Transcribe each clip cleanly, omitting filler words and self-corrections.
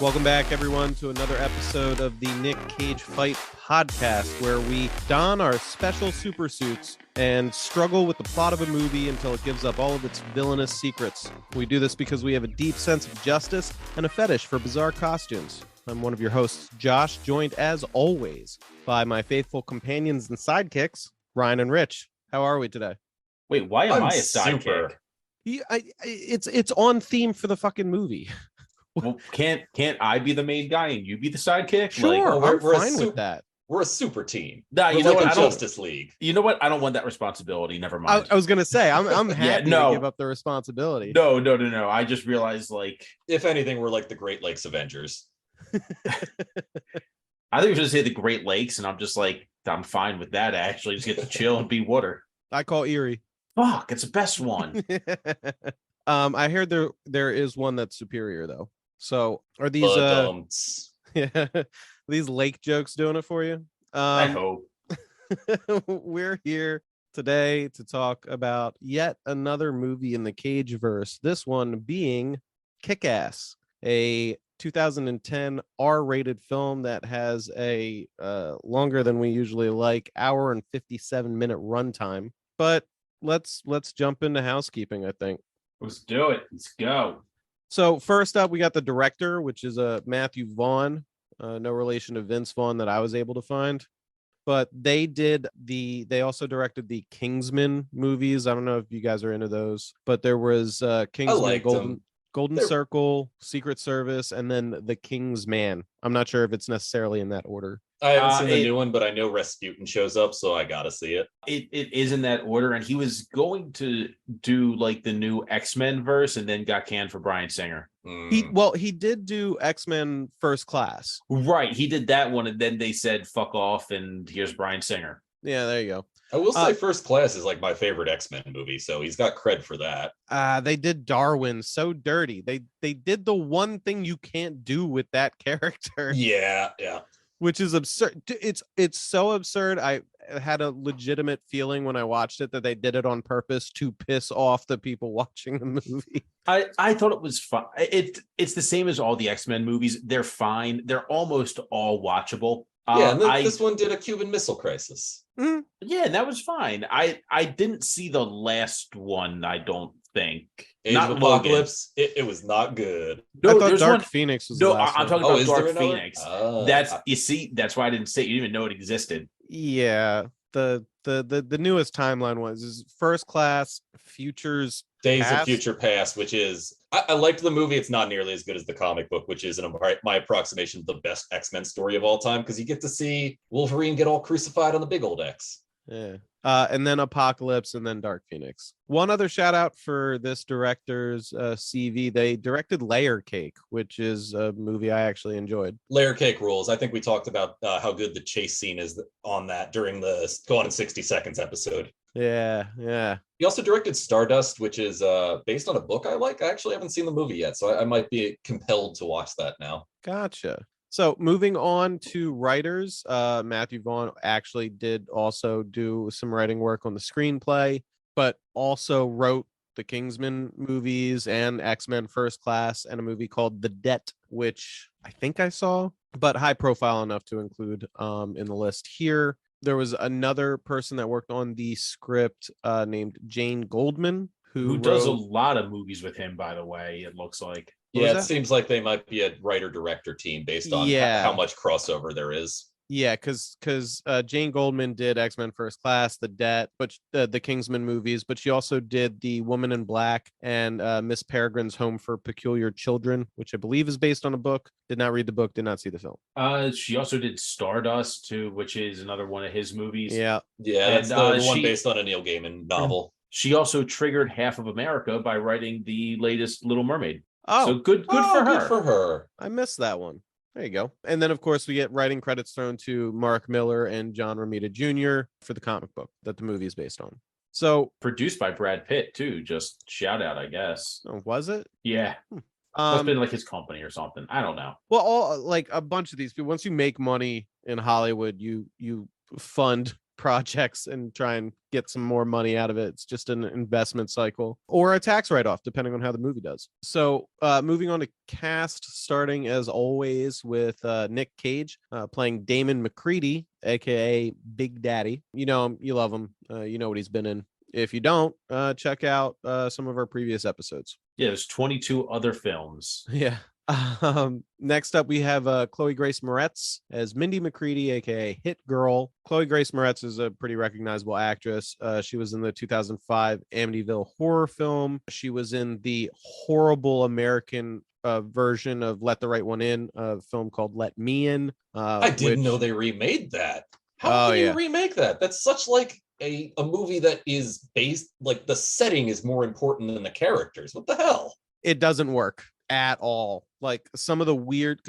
Welcome back, everyone, to another episode of the Nic Cage Fight podcast, where we don our special super suits and struggle with the plot of a movie until it gives up all of its villainous secrets. We do this because we have a deep sense of justice and a fetish for bizarre costumes. I'm one of your hosts, Josh, joined as always by my faithful companions and sidekicks, Ryan and Rich. How are we today? Wait, why am I a sidekick? It's on theme for the fucking movie. Well, can't I be the main guy and you be the sidekick? Sure, I'm fine with that. We're a super team. Nah, you know what? Justice League. You know what? I don't want that responsibility. Never mind. I was gonna say I'm happy to give up the responsibility. No. I just realized, if anything, we're like the Great Lakes Avengers. I think we should say the Great Lakes, and I'm just like, I'm fine with that. Actually, just get to chill and be water. I call Erie. Fuck, it's the best one. I heard there is one that's superior though. So are these these lake jokes doing it for you? I hope. We're here today to talk about yet another movie in the Cage verse. This one being Kick-Ass, a 2010 R-rated film that has a longer than we usually like, hour and 57-minute runtime. But let's jump into housekeeping, I think. Let's do it. Let's go. So first up, we got the director, which is Matthew Vaughn, no relation to Vince Vaughn that I was able to find. But they also directed the Kingsman movies. I don't know if you guys are into those, but there was Kingsman, Golden Circle, Secret Service, and then The King's Man. I'm not sure if it's necessarily in that order. I haven't seen the new one, but I know Rasputin shows up, so I gotta see it. It is in that order, and he was going to do like the new X-Men verse, and then got canned for Bryan Singer. He did do X-Men First Class. Right, he did that one, and then they said "fuck off," and here's Bryan Singer. Yeah, there you go. I will say First Class is like my favorite X-Men movie, so he's got cred for that. They did Darwin so dirty. They did the one thing you can't do with that character. Yeah. Which is absurd. It's so absurd. I had a legitimate feeling when I watched it that they did it on purpose to piss off the people watching the movie. I thought it was fun. It's the same as all the X-Men movies. They're fine. They're almost all watchable. Yeah, and this one did a Cuban Missile Crisis. Mm-hmm. Yeah, that was fine. I didn't see the last one, I don't think. Age of Apocalypse. It was not good. No, I thought Dark Phoenix was the last I'm talking about Dark Phoenix. That's why I didn't say it. You didn't even know it existed. Yeah. The newest timeline is First Class, Futures Days Past. of Future Past, which is I liked the movie. It's not nearly as good as the comic book, which is my approximation of the best X-Men story of all time, because you get to see Wolverine get all crucified on the big old X. Yeah. And then Apocalypse, and then Dark Phoenix. One other shout out for this director's CV. They directed Layer Cake, which is a movie I actually enjoyed. Layer Cake rules. I think we talked about how good the chase scene is on that during the Gone in 60 Seconds episode. Yeah. He also directed Stardust, which is based on a book I like. I actually haven't seen the movie yet, so I might be compelled to watch that now. Gotcha. So moving on to writers, Matthew Vaughn actually did also do some writing work on the screenplay, but also wrote the Kingsman movies and X-Men First Class and a movie called The Debt, which I think I saw, but high profile enough to include in the list here. There was another person that worked on the script named Jane Goldman, who does a lot of movies with him, by the way, it looks like. Yeah, it seems like they might be a writer-director team based on how much crossover there is. Yeah, because Jane Goldman did X-Men First Class, The Debt, but the Kingsman movies, but she also did The Woman in Black and Miss Peregrine's Home for Peculiar Children, which I believe is based on a book. Did not read the book, did not see the film. She also did Stardust, too, which is another one of his movies. Yeah, that's the one based on a Neil Gaiman novel. She also triggered half of America by writing the latest Little Mermaid. Oh, so good for her. Good for her. I missed that one. There you go. And then, of course, we get writing credits thrown to Mark Miller and John Romita Jr. for the comic book that the movie is based on. So produced by Brad Pitt, too. Just shout out, I guess. Oh, was it? Yeah. Must have been like his company or something. I don't know. Well, like a bunch of these people, once you make money in Hollywood, you fund projects and try and get some more money out of it. It's just an investment cycle or a tax write-off, depending on how the movie does. So moving on to cast, starting as always with Nic Cage playing Damon McCready, aka Big Daddy. You know him, you love him, you know what he's been in. If you don't, check out some of our previous episodes. Yeah, there's 22 other films. Yeah. Next up, we have Chloe Grace Moretz as Mindy McCready, aka Hit Girl. Chloe Grace Moretz is a pretty recognizable actress. She was in the 2005 Amityville horror film. She was in the horrible American version of Let the Right One In, a film called Let Me In. I didn't know they remade that. How can you remake that? That's such like a movie that is based, like the setting is more important than the characters. What the hell? It doesn't work at all. Like some of the weird,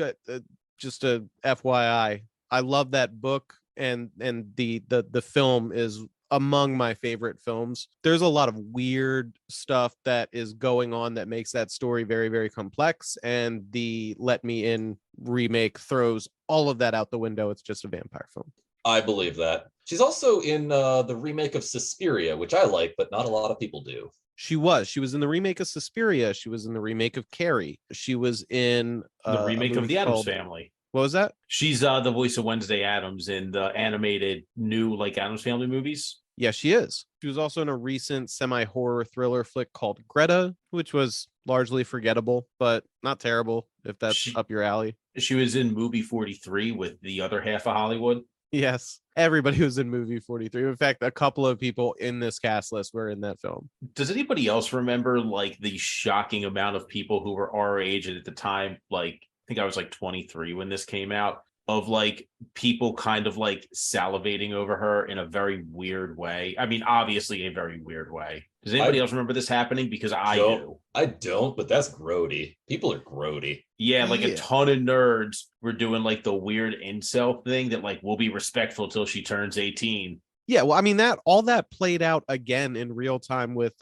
just a FYI, I love that book, and the film is among my favorite films. There's a lot of weird stuff that is going on that makes that story very, very complex, and the Let Me In remake throws all of that out the window. It's just a vampire film. I believe that. She's also in the remake of Suspiria, which I like, but not a lot of people do. She was in the remake of Suspiria. She was in the remake of Carrie. She was in The remake of The Addams Family. What was that? She's the voice of Wednesday Addams in the animated new like Addams Family movies. Yeah, she is. She was also in a recent semi-horror thriller flick called Greta, which was largely forgettable, but not terrible if that's up your alley. She was in movie 43 with the other half of Hollywood. Yes, everybody was in movie 43. In fact, a couple of people in this cast list were in that film. Does anybody else remember like the shocking amount of people who were our age at the time? Like, I think I was like 23 when this came out, of like people kind of like salivating over her in a very weird way. I mean, obviously a very weird way. Does anybody else remember this happening? Because I do. I don't, but that's grody. People are grody. Yeah, like a ton of nerds were doing like the weird incel thing that like will be respectful till she turns 18. Yeah, well, I mean that all that played out again in real time with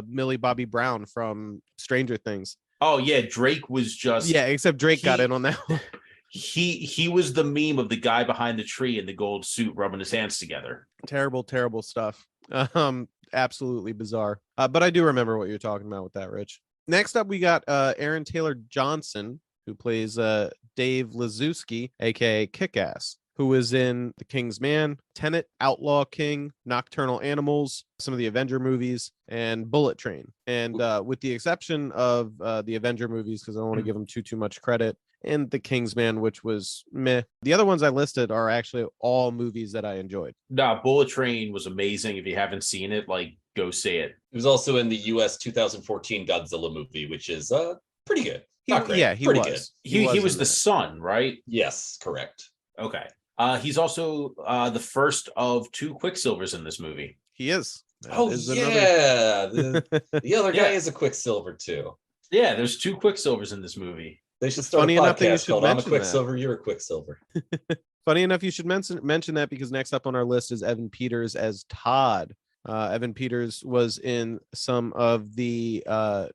Millie Bobby Brown from Stranger Things. Oh yeah, Drake was just except Drake got in on that one. He was the meme of the guy behind the tree in the gold suit rubbing his hands together. Terrible stuff. Absolutely bizarre. But I do remember what you're talking about with that, Rich. Next up, we got Aaron Taylor Johnson, who plays Dave Lazuski, aka Kick-Ass, who is in The King's Man, Tenet, Outlaw King, Nocturnal Animals, some of the Avenger movies, and Bullet Train. And with the exception of the Avenger movies, because I don't want to give them too much credit, and The King's Man, which was meh. The other ones I listed are actually all movies that I enjoyed. Nah, Bullet Train was amazing. If you haven't seen it, like, go see it. He was also in the US 2014 Godzilla movie, which is pretty good. Not great. Yeah, he pretty was. Good. He was the son, right? Yes, correct. Okay. He's also the first of 2 Quicksilvers in this movie. He is. The other guy is a Quicksilver too. Yeah, there's 2 Quicksilvers in this movie. They should start a podcast called I'm a Quicksilver, You're a Quicksilver. Funny enough, you should mention that because next up on our list is Evan Peters as Todd. Evan Peters was in some of the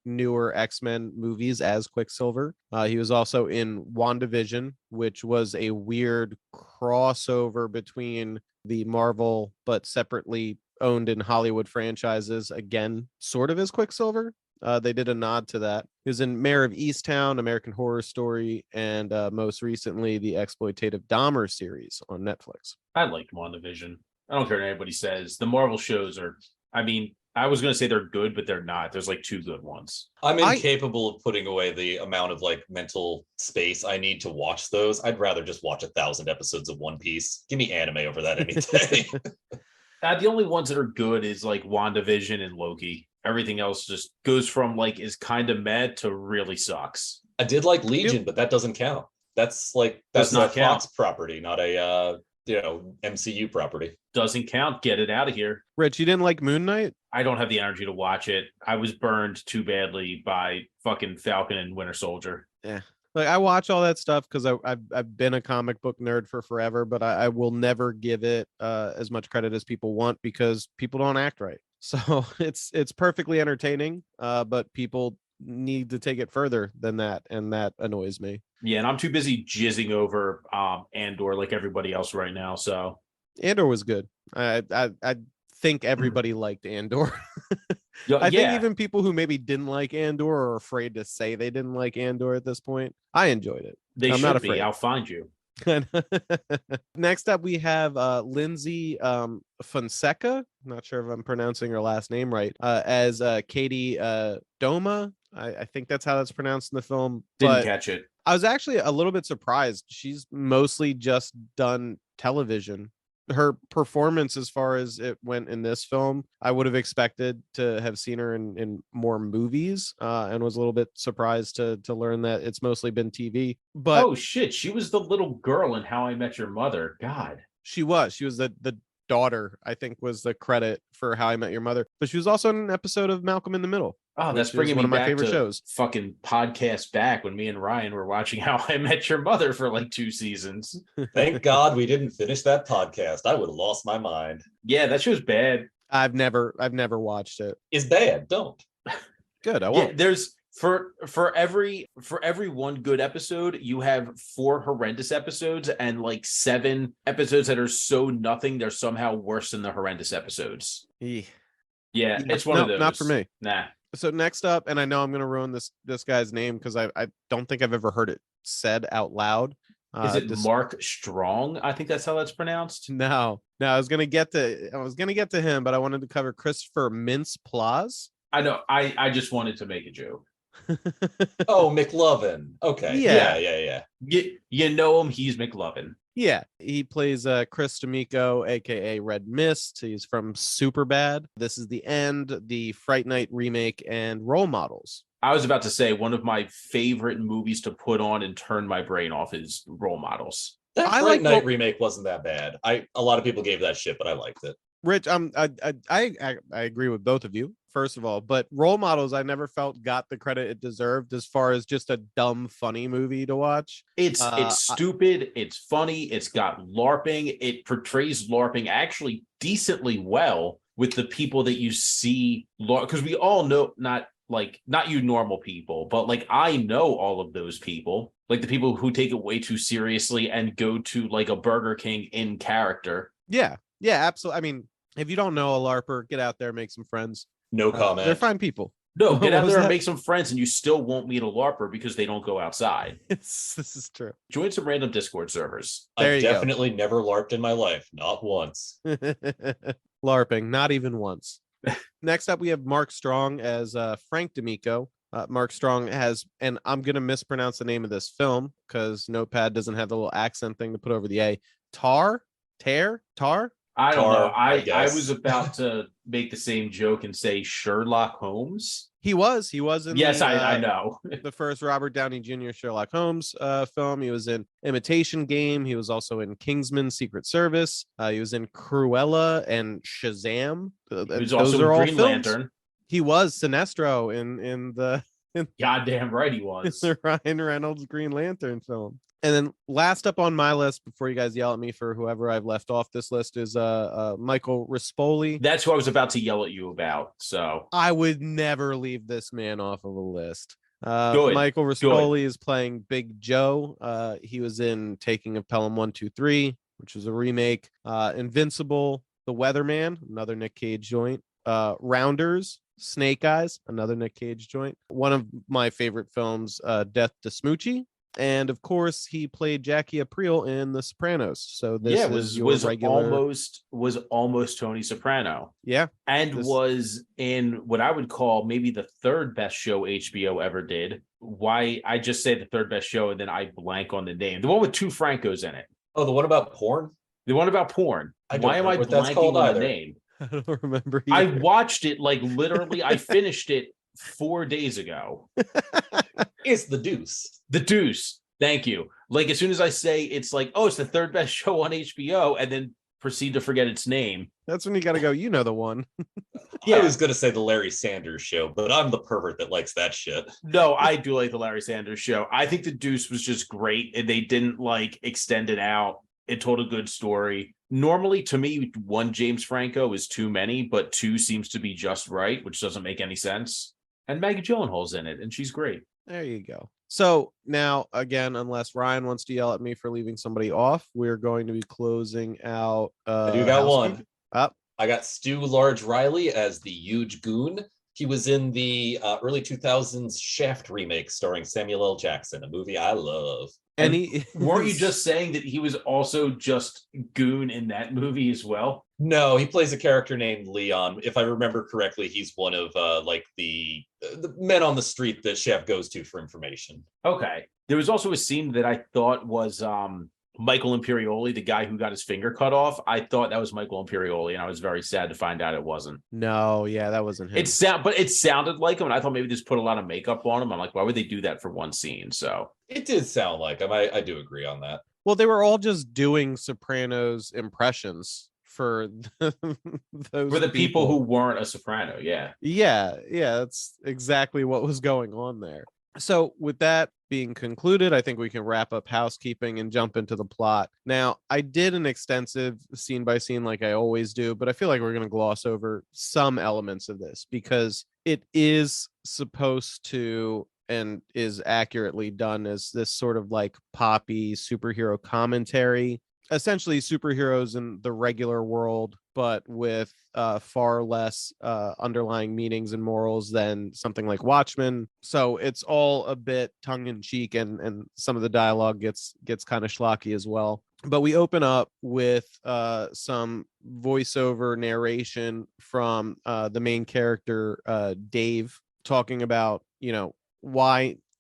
newer X-Men movies as Quicksilver. He was also in WandaVision, which was a weird crossover between the Marvel but separately owned in Hollywood franchises, again, sort of as Quicksilver. They did a nod to that. He was in Mayor of Easttown, American Horror Story, and most recently the exploitative Dahmer series on Netflix. I liked WandaVision. I don't care what anybody says. The Marvel shows are, I mean, I was going to say they're good, but they're not. There's like 2 good ones. I'm incapable of putting away the amount of like mental space I need to watch those. I'd rather just watch 1,000 episodes of One Piece. Give me anime over that any day. The only ones that are good is like WandaVision and Loki. Everything else just goes from like is kind of mad to really sucks. I did like Legion, but that doesn't count. That's not a Fox property, not a MCU property. Doesn't count. Get it out of here. Rich, you didn't like Moon Knight? I don't have the energy to watch it. I was burned too badly by fucking Falcon and Winter Soldier. Yeah. Like I watch all that stuff because I've been a comic book nerd for forever, but I will never give it as much credit as people want because people don't act right. So it's perfectly entertaining, but people need to take it further than that, and that annoys me. Yeah, and I'm too busy jizzing over Andor like everybody else right now. So Andor was good. I think everybody liked Andor. I think Yeah, even people who maybe didn't like Andor are afraid to say they didn't like Andor at this point. I enjoyed it. they I'm not should be. afraid. I'll find you. Next up, we have Lindsay Fonseca. Not sure if I'm pronouncing her last name right. As Katie Doma. I think that's how that's pronounced in the film. Didn't But catch it. I was actually a little bit surprised. She's mostly just done television. Her performance, as far as it went in this film, I would have expected to have seen her in more movies, and was a little bit surprised to learn that it's mostly been TV. But Oh shit, she was the little girl in How I Met Your Mother. God. she was the daughter, I think, was the credit for How I Met Your Mother. But she was also in an episode of Malcolm in the Middle, Oh, that's which is bringing one me of my back favorite to shows. fucking podcast back when me and Ryan were watching How I Met Your Mother for like 2 seasons. Thank God we didn't finish that podcast. I would have lost my mind. Yeah, that show's bad. I've never watched it. It's bad. Don't. Good, I Yeah, won't. there's for every one good episode, you have 4 horrendous episodes and like 7 episodes that are so nothing they're somehow worse than the horrendous episodes. Yeah, Yeah, it's one of those. not for me. Nah. So next up, and I know I'm going to ruin this guy's name because I don't think I've ever heard it said out loud. Is it Mark Strong? I think that's how that's pronounced. No, I was going to get to him, but I wanted to cover Christopher Mintz-Plasse. I know. I just wanted to make a joke. Oh, McLovin. Okay. Yeah. You know him. He's McLovin. Yeah, he plays Chris D'Amico, aka Red Mist. He's from Superbad. This is the End, the Fright Night remake, and Role Models. I was about to say one of my favorite movies to put on and turn my brain off is Role Models. That Fright Night remake wasn't that bad. A lot of people gave that shit, but I liked it. Rich, I agree with both of you, first of all, but Role Models I never felt got the credit it deserved as far as just a dumb, funny movie to watch. It's stupid, it's funny, it's got LARPing, it portrays LARPing actually decently well with the people that you see, because we all know, not you normal people, but like I know all of those people, like the people who take it way too seriously and go to like a Burger King in character. Yeah, absolutely. I mean, if you don't know a LARPer, get out there, make some friends. No comment. They're fine people. No, get out there and make some friends, and you still won't meet a LARPer because they don't go outside. This is true. Join some random Discord servers. I've definitely never LARPed in my life. Not once. LARPing, not even once. Next up, we have Mark Strong as Frank D'Amico. Mark Strong has, and I'm going to mispronounce the name of this film because Notepad doesn't have the little accent thing to put over the A. Tar? I don't know. I was about to make the same joke and say Sherlock Holmes. He was in yes, I know. the first Robert Downey Jr. Sherlock Holmes film. He was in Imitation Game. He was also in Kingsman: Secret Service. He was in Cruella and Shazam. He was also in Green Lantern. He was Sinestro in the goddamn right he was. The Ryan Reynolds Green Lantern film. And then last up on my list, before you guys yell at me for whoever I've left off this list, is Michael Rispoli. That's who I was about to yell at you about. So I would never leave this man off of a list. Michael Rispoli is playing Big Joe. He was in Taking of Pelham 123, which was a remake. Invincible, The Weatherman, another Nic Cage joint. Rounders, Snake Eyes, another Nic Cage joint. One of my favorite films, Death to Smoochie. And of course, he played Jackie Aprile in The Sopranos. So this was regular... was almost Tony Soprano. Yeah, was in what I would call maybe the third best show HBO ever did. Why I just say the third best show and then I blank on the name. The one with 2 Francos in it. Oh, the one about porn. The one about porn. Why am I blanking on the name? I don't remember. I watched it like literally. I finished it 4 days ago. It's The Deuce. The Deuce. Thank you. Like as soon as I say it's like, oh, it's the third best show on HBO, and then proceed to forget its name. That's when you got to go. You know the one. Yeah, I was going to say the Larry Sanders Show, but I'm the pervert that likes that shit. No, I do like the Larry Sanders Show. I think The Deuce was just great, and they didn't like extend it out. It told a good story. Normally, to me, 1 James Franco is too many, but 2 seems to be just right, which doesn't make any sense. And Maggie Gyllenhaal's in it, and she's great. There you go. So now, again, unless Ryan wants to yell at me for leaving somebody off, we're going to be closing out. I do got housekeeping. one. Up. I got Stu Large Riley as the huge goon. He was in the early 2000s Shaft remake starring Samuel L. Jackson, a movie I love. And weren't you just saying that he was also just goon in that movie as well? No, he plays a character named Leon. If I remember correctly, he's one of like the men on the street that Shaft goes to for information. Okay. There was also a scene that I thought was Michael Imperioli, the guy who got his finger cut off. I thought that was Michael Imperioli, and I was very sad to find out it wasn't. No, yeah, that wasn't him. But it sounded like him, and I thought maybe just put a lot of makeup on him. I'm like, why would they do that for one scene? So it did sound like him. I do agree on that. Well, they were all just doing Sopranos impressions for those for the people who weren't a soprano. Yeah, that's exactly what was going on there. So with that being concluded, I think we can wrap up housekeeping and jump into the plot. Now, I did an extensive scene by scene like I always do, but I feel like we're going to gloss over some elements of this because it is supposed to and is accurately done as this sort of like poppy superhero commentary, essentially superheroes in the regular world, but with far less underlying meanings and morals than something like Watchmen. So it's all a bit tongue-in-cheek, and some of the dialogue gets kind of schlocky as well. But we open up with some voiceover narration from the main character, Dave, talking about,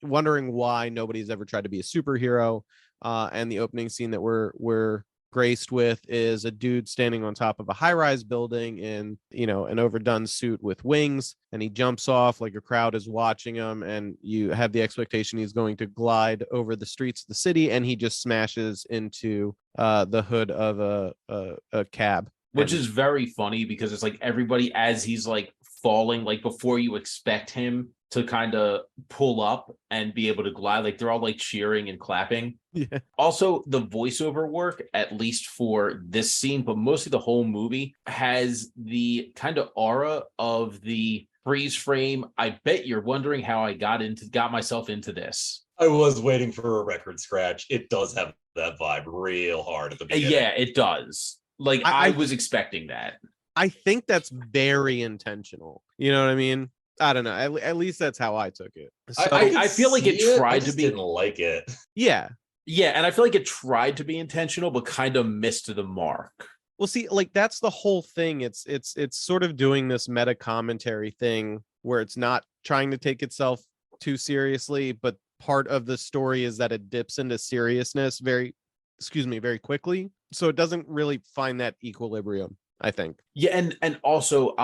wondering why nobody's ever tried to be a superhero. And the opening scene that we're graced with is a dude standing on top of a high-rise building in an overdone suit with wings, and he jumps off like a crowd is watching him, and you have the expectation he's going to glide over the streets of the city, and he just smashes into the hood of a cab, which is very funny because it's like everybody, as he's like falling, like before you expect him to kind of pull up and be able to glide, like they're all like cheering and clapping. Yeah. Also, the voiceover work, at least for this scene, but mostly the whole movie, has the kind of aura of the freeze frame. I bet you're wondering how I got myself into this. I was waiting for a record scratch. It does have that vibe real hard at the beginning. Yeah, it does. Like I was expecting that. I think that's very intentional. You know what I mean? I don't know. At least that's how I took it. So, I feel like it tried to be. Didn't like it. Yeah, and I feel like it tried to be intentional, but kind of missed the mark. Well, see, like that's the whole thing. It's sort of doing this meta commentary thing where it's not trying to take itself too seriously, but part of the story is that it dips into seriousness very quickly. So it doesn't really find that equilibrium, I think. Yeah, and also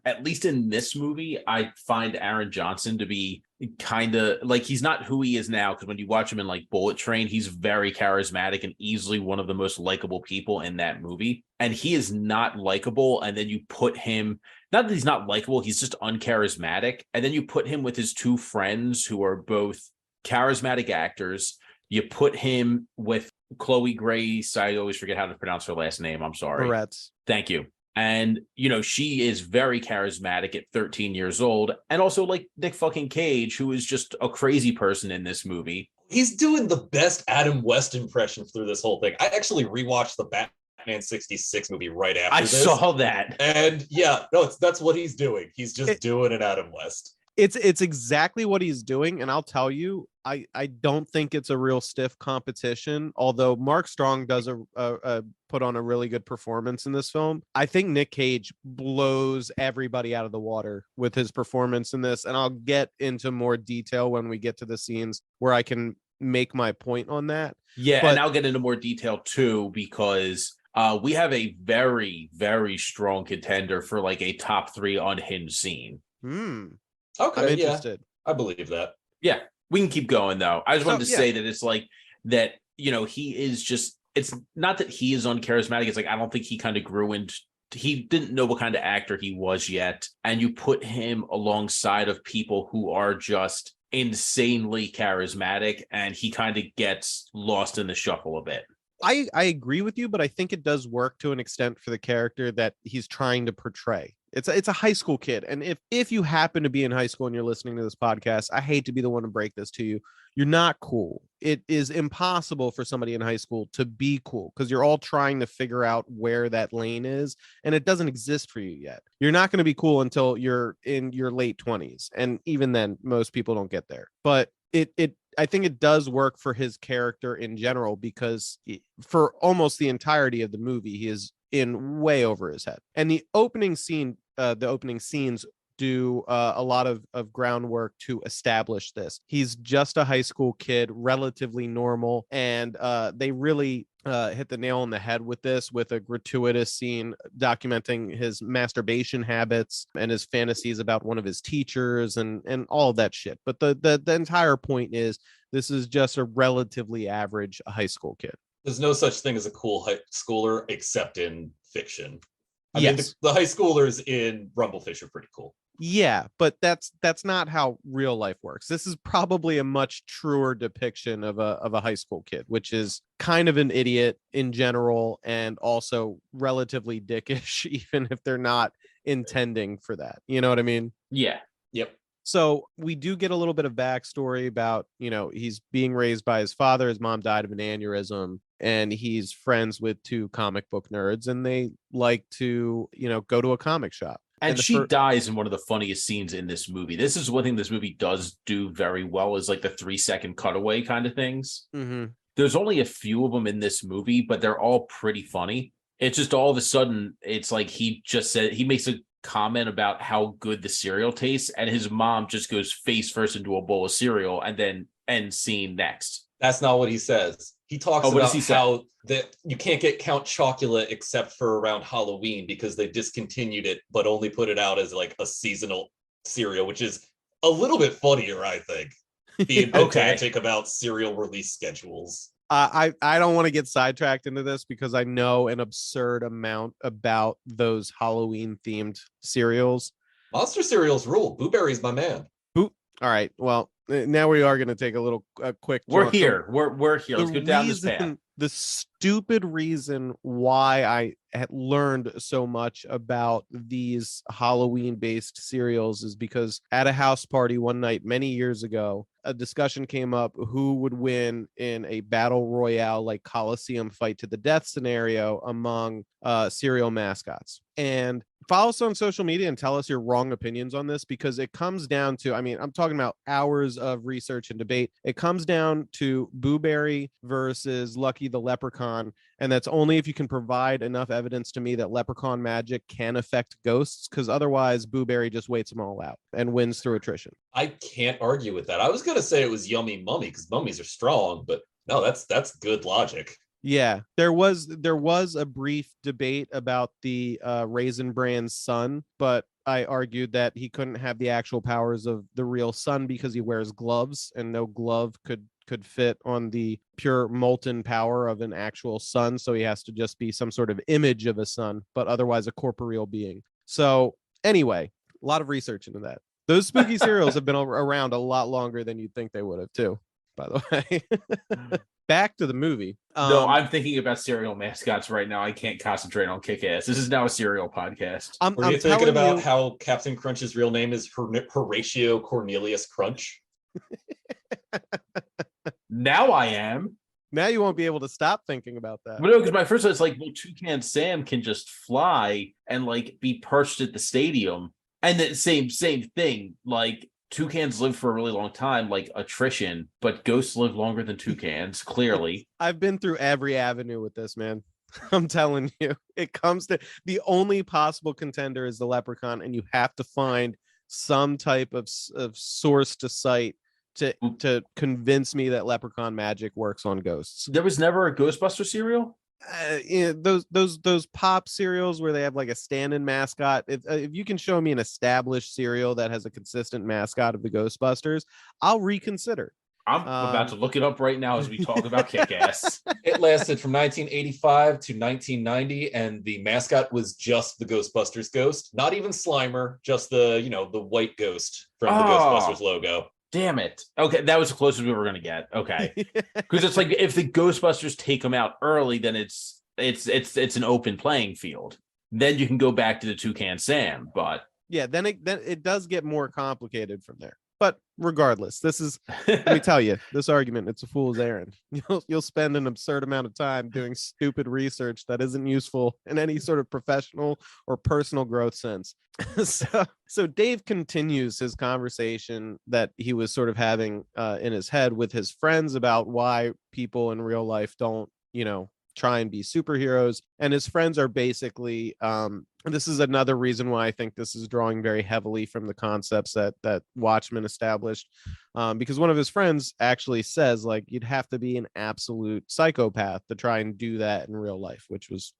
at least in this movie, I find Aaron Johnson to be kind of like, he's not who he is now, because when you watch him in like Bullet Train, he's very charismatic and easily one of the most likable people in that movie. And he is not likable, and then you put him, not that he's not likable, he's just uncharismatic, and then you put him with his two friends who are both charismatic actors. You put him with Chloe Grace, I always forget how to pronounce her last name, I'm sorry. Moretz. Thank you. And, she is very charismatic at 13 years old. And also like Nic fucking Cage, who is just a crazy person in this movie. He's doing the best Adam West impression through this whole thing. I actually rewatched the Batman 66 movie right after this. I saw that. And yeah, no, that's what he's doing. He's just doing an Adam West. It's exactly what he's doing. And I'll tell you, I don't think it's a real stiff competition, although Mark Strong does put on a really good performance in this film. I think Nic Cage blows everybody out of the water with his performance in this, and I'll get into more detail when we get to the scenes where I can make my point on that. Yeah, and I'll get into more detail too, because we have a very, very strong contender for like a top 3 unhinged scene. Okay, I'm interested. Yeah, I believe that. Yeah, we can keep going though. I just wanted to say that it's like that, he is just, it's not that he is uncharismatic. It's like, I don't think he kind of grew into, he didn't know what kind of actor he was yet. And you put him alongside of people who are just insanely charismatic, and he kind of gets lost in the shuffle a bit. I agree with you, but I think it does work to an extent for the character that he's trying to portray. It's a high school kid. And if you happen to be in high school and you're listening to this podcast, I hate to be the one to break this to you. You're not cool. It is impossible for somebody in high school to be cool because you're all trying to figure out where that lane is, and it doesn't exist for you yet. You're not going to be cool until you're in your late 20s, and even then most people don't get there. But I think it does work for his character in general because for almost the entirety of the movie he is in way over his head. And the opening scenes do a lot of groundwork to establish this. He's just a high school kid, relatively normal, and they really hit the nail on the head with this, with a gratuitous scene documenting his masturbation habits and his fantasies about one of his teachers and all of that shit. But the entire point is this is just a relatively average high school kid. There's no such thing as a cool high schooler except in fiction. I yes. mean, the high schoolers in Rumblefish are pretty cool. Yeah, but that's not how real life works. This is probably a much truer depiction of a high school kid, which is kind of an idiot in general and also relatively dickish, even if they're not intending for that. You know what I mean? Yeah. Yep. So we do get a little bit of backstory about, he's being raised by his father. His mom died of an aneurysm, and he's friends with two comic book nerds, and they like to, go to a comic shop. And she dies in one of the funniest scenes in this movie. This is one thing this movie does do very well, is like the 3-second cutaway kind of things. Mm-hmm. There's only a few of them in this movie, but they're all pretty funny. It's just all of a sudden, it's like he makes a comment about how good the cereal tastes, and his mom just goes face first into a bowl of cereal and then end scene next. That's not what he says. He talks about how that you can't get Count Chocula except for around Halloween because they discontinued it, but only put it out as like a seasonal cereal, which is a little bit funnier, I think. Being pedantic about cereal release schedules. I don't want to get sidetracked into this because I know an absurd amount about those Halloween themed cereals. Monster cereals rule. Boo Berry's my man. All right. Well, now we are going to take a quick. We're here. We're here. Let's go down this path. The stupid reason why I had learned so much about these Halloween-based cereals is because at a house party one night many years ago, a discussion came up who would win in a battle royale, like Coliseum fight to the death scenario among cereal mascots. And follow us on social media and tell us your wrong opinions on this, because it comes down to, I'm talking about hours of research and debate. It comes down to Boo Berry versus Lucky the Leprechaun. And that's only if you can provide enough evidence to me that leprechaun magic can affect ghosts, because otherwise Boo Berry just waits them all out and wins through attrition. I can't argue with that. I was going to say it was Yummy Mummy because mummies are strong, but no, that's good logic. Yeah, there was a brief debate about the Raisin Bran's son, but I argued that he couldn't have the actual powers of the real sun because he wears gloves, and no glove could fit on the pure molten power of an actual sun. So he has to just be some sort of image of a sun, but otherwise a corporeal being. So anyway, a lot of research into that. Those spooky cereals have been around a lot longer than you'd think they would have too, by the way. Back to the movie. No, I'm thinking about cereal mascots right now. I can't concentrate on Kick-Ass. This is now a cereal podcast. Were you thinking about how Captain Crunch's real name is Horatio Cornelius Crunch? Now I am. Now you won't be able to stop thinking about that. But no, because my first thought is like, well, Toucan Sam can just fly and like be perched at the stadium. And the same thing, like toucans live for a really long time, like attrition, but ghosts live longer than toucans, clearly. I've been through every avenue with this, man. I'm telling you, it comes to the only possible contender is the leprechaun, and you have to find some type of source to cite to convince me that leprechaun magic works on ghosts. There was never a Ghostbuster cereal? Those pop cereals where they have like a stand-in mascot. If you can show me an established cereal that has a consistent mascot of the Ghostbusters, I'll reconsider. I'm about to look it up right now as we talk about Kick-Ass. It lasted from 1985 to 1990, and the mascot was just the Ghostbusters ghost. Not even Slimer, just the white ghost from the Ghostbusters logo. Damn it. Okay, that was the closest we were going to get. Okay. Because it's like if the Ghostbusters take them out early, then it's an open playing field. then you can go back to the Toucan Sam. But yeah, then it does get more complicated from there. But regardless, this is, let me tell you, this argument, it's a fool's errand. You'll spend an absurd amount of time doing stupid research that isn't useful in any sort of professional or personal growth sense. So Dave continues his conversation that he was sort of having in his head with his friends about why people in real life don't, try and be superheroes. And his friends are basically, this is another reason why I think this is drawing very heavily from the concepts that Watchmen established, because one of his friends actually says, like, you'd have to be an absolute psychopath to try and do that in real life, which was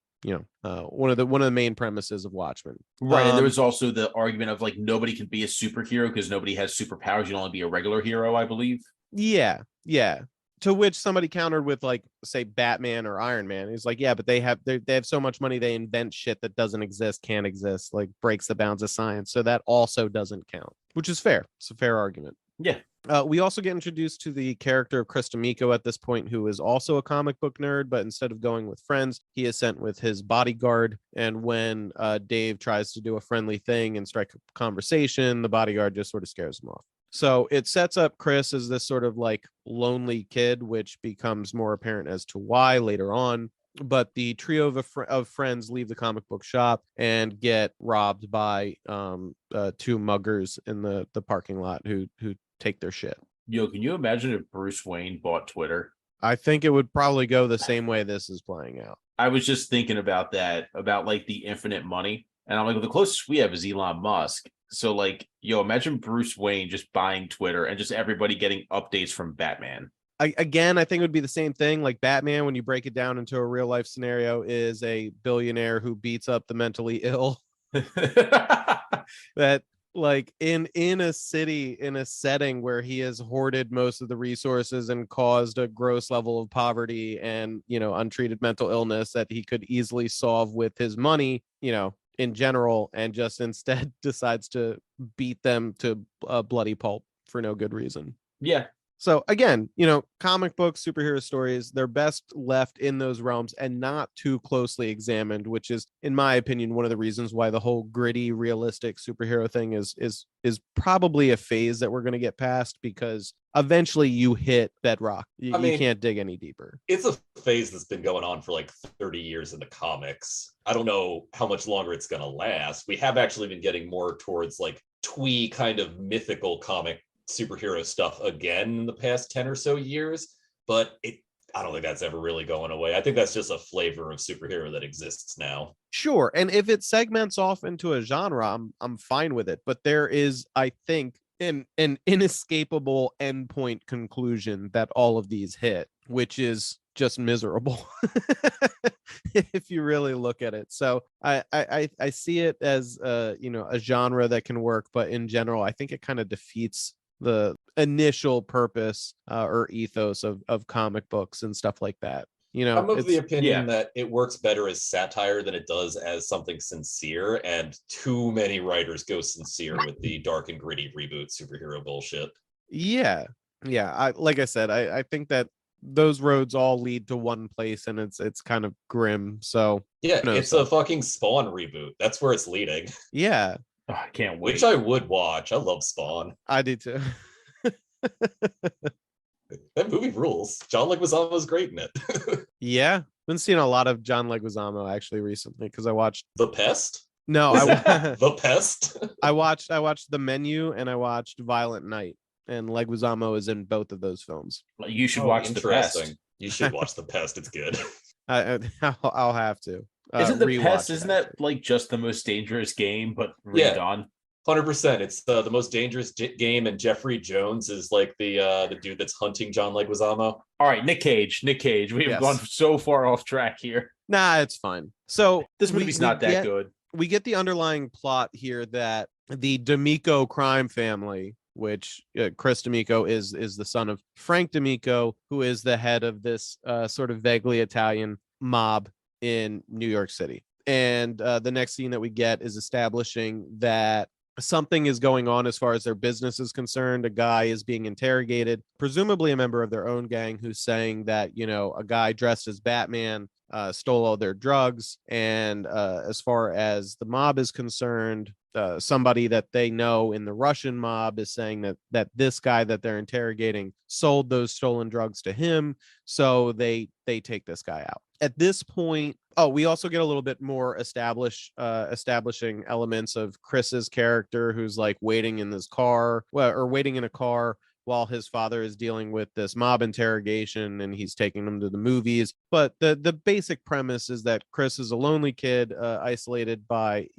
one of the main premises of Watchmen. Right. And there was also the argument of like nobody can be a superhero because nobody has superpowers. You can only be a regular hero, I believe. Yeah. To which somebody countered with, like, say Batman or Iron Man. He's like, yeah, but they have so much money, they invent shit that doesn't exist, can't exist, like breaks the bounds of science. So that also doesn't count, which is fair. It's a fair argument. Yeah. We also get introduced to the character of Chris D'Amico at this point, who is also a comic book nerd, but instead of going with friends, he is sent with his bodyguard. And when Dave tries to do a friendly thing and strike a conversation, the bodyguard just sort of scares him off. So it sets up Chris as this sort of like lonely kid, which becomes more apparent as to why later on. But the trio of friends leave the comic book shop and get robbed by two muggers in the parking lot who take their shit. Yo, can you imagine if Bruce Wayne bought Twitter? I think it would probably go the same way this is playing out. I was just thinking about that, about like the infinite money. And I'm like, well, the closest we have is Elon Musk. So like, imagine Bruce Wayne just buying Twitter and just everybody getting updates from Batman. I think it would be the same thing. Like Batman, when you break it down into a real life scenario, is a billionaire who beats up the mentally ill. That like in a city, in a setting where he has hoarded most of the resources and caused a gross level of poverty and, untreated mental illness that he could easily solve with his money, in general, and just instead decides to beat them to a bloody pulp for no good reason. Yeah. So again, comic books, superhero stories, they're best left in those realms and not too closely examined, which is, in my opinion, one of the reasons why the whole gritty, realistic superhero thing is probably a phase that we're going to get past, because eventually you hit bedrock. You can't dig any deeper. It's a phase that's been going on for like 30 years in the comics. I don't know how much longer it's going to last. We have actually been getting more towards like twee kind of mythical comic superhero stuff again in the past 10 or so years, but I don't think that's ever really going away. I think that's just a flavor of superhero that exists now. Sure. And if it segments off into a genre, I'm fine with it. But there is, I think, an inescapable endpoint conclusion that all of these hit, which is just miserable if you really look at it. So I see it as a genre that can work, but in general, I think it kind of defeats the initial purpose or ethos of comic books and stuff like that. I'm of the opinion that it works better as satire than it does as something sincere, and too many writers go sincere with the dark and gritty reboot superhero bullshit. Yeah. Like I said, I think that those roads all lead to one place, and it's kind of grim. So yeah, it's a fucking Spawn reboot. That's where it's leading. Yeah. Oh, I can't wait. Which I would watch. I love Spawn. I do too. That movie rules. John Leguizamo's great in it. Yeah, been seeing a lot of John Leguizamo actually recently because I watched The Pest. No, The Pest. I watched The Menu and I watched Violent Night, and Leguizamo is in both of those films. You should watch The Pest. You should watch The Pest. It's good. I'll have to. Isn't The Pest? Isn't that like just the most dangerous game, but redone? 100%. It's the most dangerous game, and Jeffrey Jones is like the dude that's hunting John Leguizamo. All right, Nic Cage. We have gone so far off track here. Nah, it's fine. So this movie's not that good. We get the underlying plot here that the D'Amico crime family, which Chris D'Amico is the son of Frank D'Amico, who is the head of this sort of vaguely Italian mob in New York City. And the next scene that we get is establishing that something is going on as far as their business is concerned. A guy is being interrogated, presumably a member of their own gang, who's saying that, a guy dressed as Batman stole all their drugs. And as far as the mob is concerned, somebody that they know in the Russian mob is saying that this guy that they're interrogating sold those stolen drugs to him. So they take this guy out. At this point, we also get a little bit more establishing elements of Chris's character, who's like waiting in his car, or waiting in a car while his father is dealing with this mob interrogation, and he's taking him to the movies. But the basic premise is that Chris is a lonely kid, isolated by,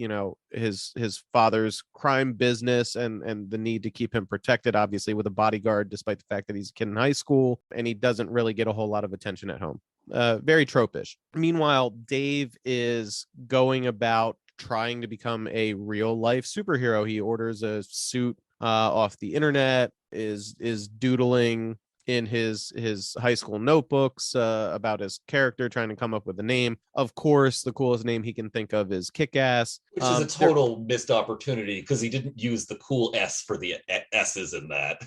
his father's crime business and the need to keep him protected, obviously with a bodyguard, despite the fact that he's a kid in high school, and he doesn't really get a whole lot of attention at home. Very tropish. Meanwhile, Dave is going about trying to become a real life superhero. He orders a suit off the internet, is doodling in his high school notebooks about his character, trying to come up with a name. Of course, the coolest name he can think of is Kick-Ass, which is a total missed opportunity because he didn't use the cool S for the S's in that.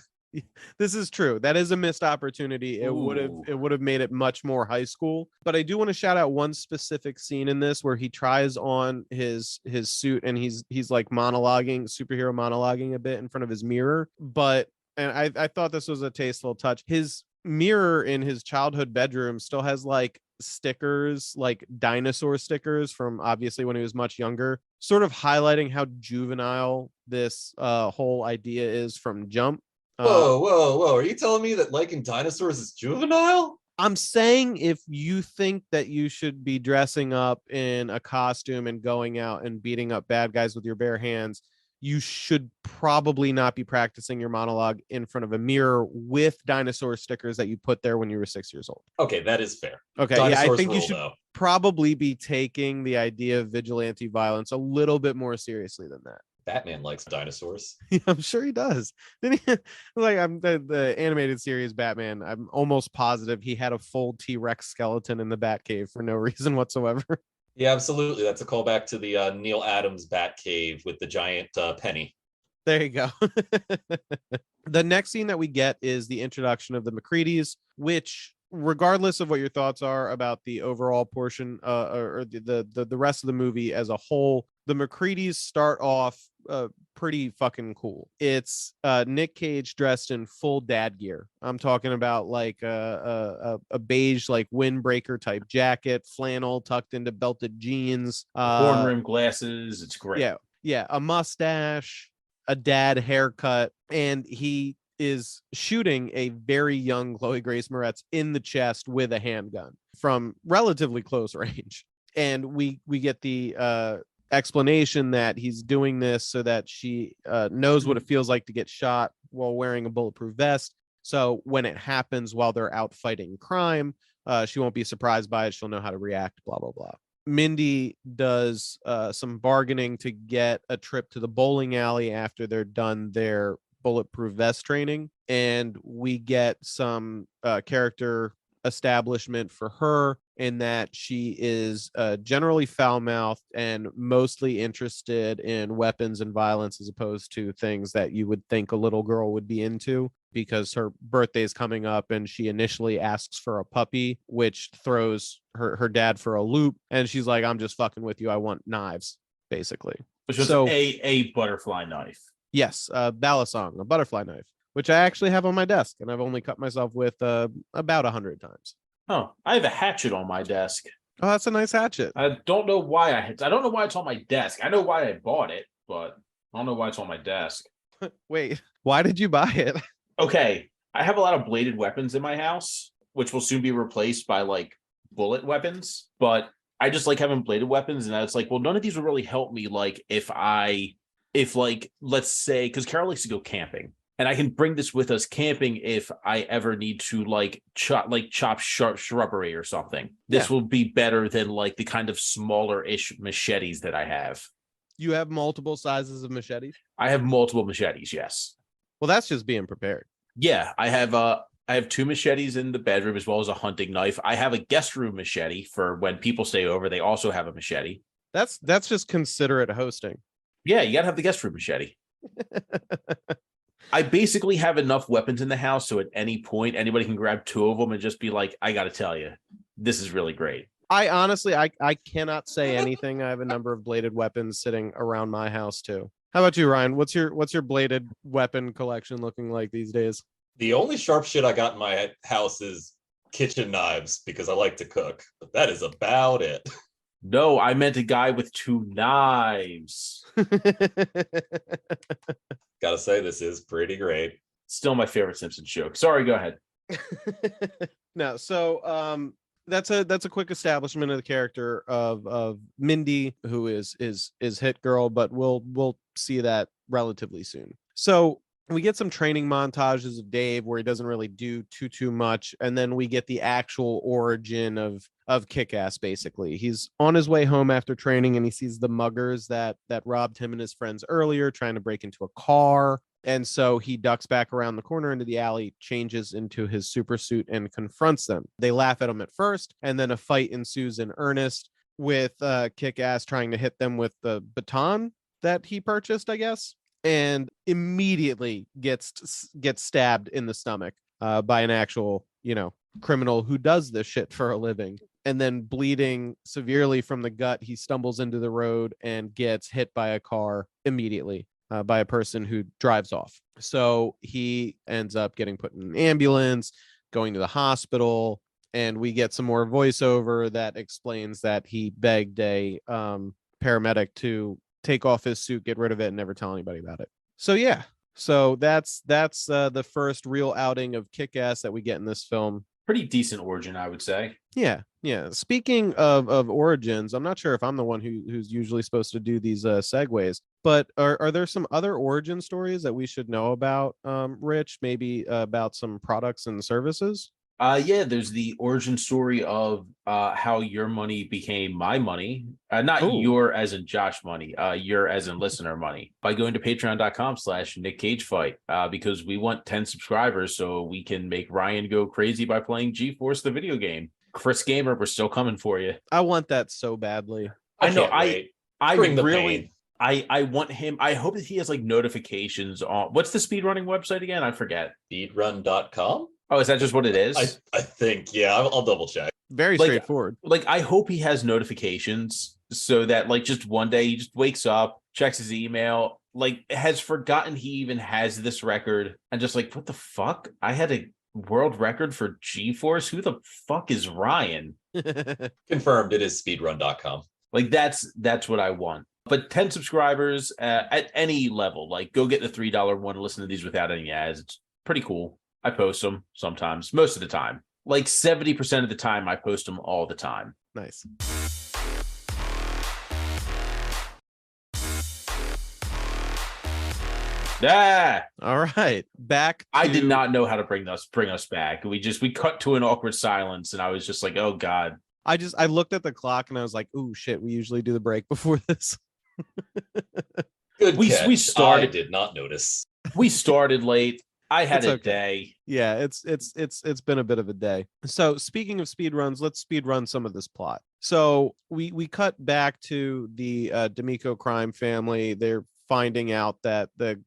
This is true. That is a missed opportunity. It would have made it much more high school. But I do want to shout out one specific scene in this where he tries on his suit, and he's like superhero monologuing a bit in front of his mirror. And I thought this was a tasteful touch. His mirror in his childhood bedroom still has like stickers, like dinosaur stickers from obviously when he was much younger, sort of highlighting how juvenile this whole idea is from jump. Whoa. Are you telling me that liking dinosaurs is juvenile? I'm saying if you think that you should be dressing up in a costume and going out and beating up bad guys with your bare hands, you should probably not be practicing your monologue in front of a mirror with dinosaur stickers that you put there when you were 6 years old. Okay, that is fair. Okay, I think you should probably be taking the idea of vigilante violence a little bit more seriously than that. Batman likes dinosaurs. I'm sure he does. Then I'm the animated series Batman. I'm almost positive he had a full T-Rex skeleton in the Batcave for no reason whatsoever. Yeah, absolutely. That's a callback to the Neil Adams Batcave with the giant penny. There you go. The next scene that we get is the introduction of the McCreadys, which, regardless of what your thoughts are about the overall portion or the rest of the movie as a whole, the McCreadys start off pretty fucking cool. It's Nic Cage dressed in full dad gear. I'm talking about like a beige like windbreaker type jacket, flannel tucked into belted jeans, horn rim glasses. It's great. Yeah, a mustache, a dad haircut, and he is shooting a very young Chloe Grace Moretz in the chest with a handgun from relatively close range. And we get the explanation that he's doing this so that she knows what it feels like to get shot while wearing a bulletproof vest. So when it happens while they're out fighting crime, she won't be surprised by it. She'll know how to react, blah, blah, blah. Mindy does some bargaining to get a trip to the bowling alley after they're done their bulletproof vest training. And we get some character establishment for her in that she is generally foul-mouthed and mostly interested in weapons and violence as opposed to things that you would think a little girl would be into, because her birthday is coming up and she initially asks for a puppy, which throws her dad for a loop. And she's like, I'm just fucking with you. I want knives, basically. Which was a butterfly knife. Yes, Balisong, a butterfly knife, which I actually have on my desk, and I've only cut myself with about 100 times. Oh, I have a hatchet on my desk. Oh, that's a nice hatchet. I don't know why I don't know why it's on my desk. I know why I bought it, but I don't know why it's on my desk. Wait, why did you buy it? Okay, I have a lot of bladed weapons in my house, which will soon be replaced by like bullet weapons, but I just like having bladed weapons, and I was like, well, none of these would really help me. Like if let's say, because Carol likes to go camping, and I can bring this with us camping if I ever need to chop shrubbery or something. This will be better than like the kind of smaller-ish machetes that I have. You have multiple sizes of machetes? I have multiple machetes, yes. Well, that's just being prepared. Yeah, I have 2 machetes in the bedroom as well as a hunting knife. I have a guest room machete for when people stay over. They also have a machete. That's just considerate hosting. Yeah, you gotta have the guest room machete. I basically have enough weapons in the house so at any point anybody can grab 2 of them and just be like, I gotta tell you, this is really great. I honestly, I cannot say anything. I have a number of bladed weapons sitting around my house too. How about you, Ryan? What's your bladed weapon collection looking like these days? The only sharp shit I got in my house is kitchen knives because I like to cook, but that is about it. No, I meant a guy with 2 knives. Gotta say, this is pretty great. Still my favorite Simpsons joke. Sorry, go ahead. No, so that's a quick establishment of the character of Mindy, who is Hit Girl, but we'll see that relatively soon. So we get some training montages of Dave where he doesn't really do too much, and then we get the actual origin of Kick-Ass. Basically, he's on his way home after training, and he sees the muggers that robbed him and his friends earlier, trying to break into a car. And so he ducks back around the corner into the alley, changes into his super suit, and confronts them. They laugh at him at first, and then a fight ensues in earnest with Kick-Ass trying to hit them with the baton that he purchased, I guess, and immediately gets stabbed in the stomach by an actual, criminal who does this shit for a living. And then bleeding severely from the gut, he stumbles into the road and gets hit by a car immediately. By a person who drives off. So he ends up getting put in an ambulance, going to the hospital, and we get some more voiceover that explains that he begged a paramedic to take off his suit, get rid of it, and never tell anybody about it. So yeah, so that's the first real outing of Kick-Ass that we get in this film. Pretty decent origin, I would say. Yeah. Speaking of origins, I'm not sure if I'm the one who's usually supposed to do these segues, but are there some other origin stories that we should know about, Rich? Maybe about some products and services? Yeah, there's the origin story of how your money became my money. Not Ooh. Your as in Josh money, your as in listener money, by going to patreon.com/Nic Cage Fight, because we want 10 subscribers so we can make Ryan go crazy by playing G-Force, the video game. Chris Gamer, we're still coming for you. I want that so badly. I know. I Bring the really pain. I want him. I hope that he has like notifications on. What's the speedrunning website again? I forget. Speedrun.com. Oh, is that just what it is? I think, yeah. I'll double check. Very straightforward. Like, I hope he has notifications so that, like, just one day he just wakes up, checks his email, like, has forgotten he even has this record, and just like, what the fuck? I had a world record for G-Force? Who the fuck is Ryan? Confirmed, it is speedrun.com. Like, that's what I want. But 10 subscribers at any level, like, go get the $3 one, listen to these without any ads. It's pretty cool. I post them sometimes, most of the time. Like 70% of the time, I post them all the time. Nice. Yeah. All right. Back. I did not know how to bring us back. We cut to an awkward silence, and I was just like, oh God. I looked at the clock and I was like, oh shit, we usually do the break before this. Good catch. We started. I did not notice. We started late. I had a day. Yeah, it's been a bit of a day. So speaking of speed runs, let's speed run some of this plot. So we cut back to the D'Amico crime family. They're finding out that the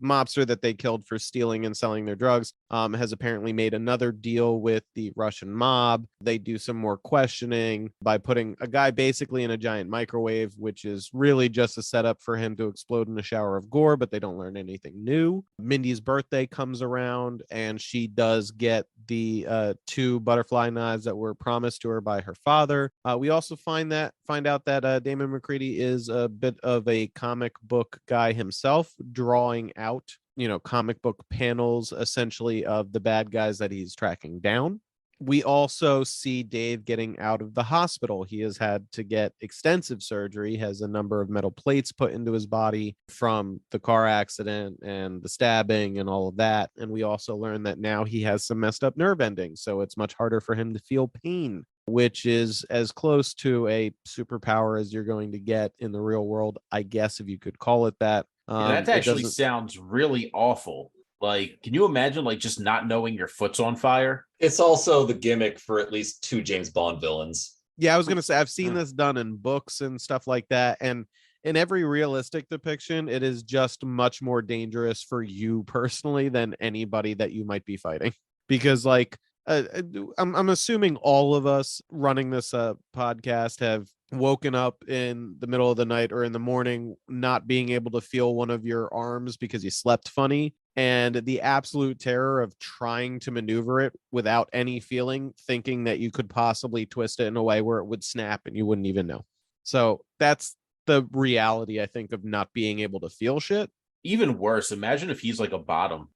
mobster that they killed for stealing and selling their drugs has apparently made another deal with the Russian mob. They do some more questioning by putting a guy basically in a giant microwave, which is really just a setup for him to explode in a shower of gore, but they don't learn anything new. Mindy's birthday comes around and she does get the 2 butterfly knives that were promised to her by her father. We also find out that Damon McCready is a bit of a comic book guy himself, drawing out comic book panels essentially of the bad guys that he's tracking down. We also see Dave getting out of the hospital. He has had to get extensive surgery, has a number of metal plates put into his body from the car accident and the stabbing and all of that. And we also learn that now he has some messed up nerve endings, so it's much harder for him to feel pain, which is as close to a superpower as you're going to get in the real world, I guess, if you could call it that. That actually sounds really awful. Like, can you imagine, like, just not knowing your foot's on fire? It's also the gimmick for at least 2 James Bond villains. Yeah, I was going to say, I've seen this done in books and stuff like that. And in every realistic depiction, it is just much more dangerous for you personally than anybody that you might be fighting. Because, like, I'm assuming all of us running this podcast have woken up in the middle of the night or in the morning not being able to feel one of your arms because you slept funny, and the absolute terror of trying to maneuver it without any feeling, thinking that you could possibly twist it in a way where it would snap and you wouldn't even know. So that's the reality, I think, of not being able to feel shit. Even worse, imagine if he's like a bottom.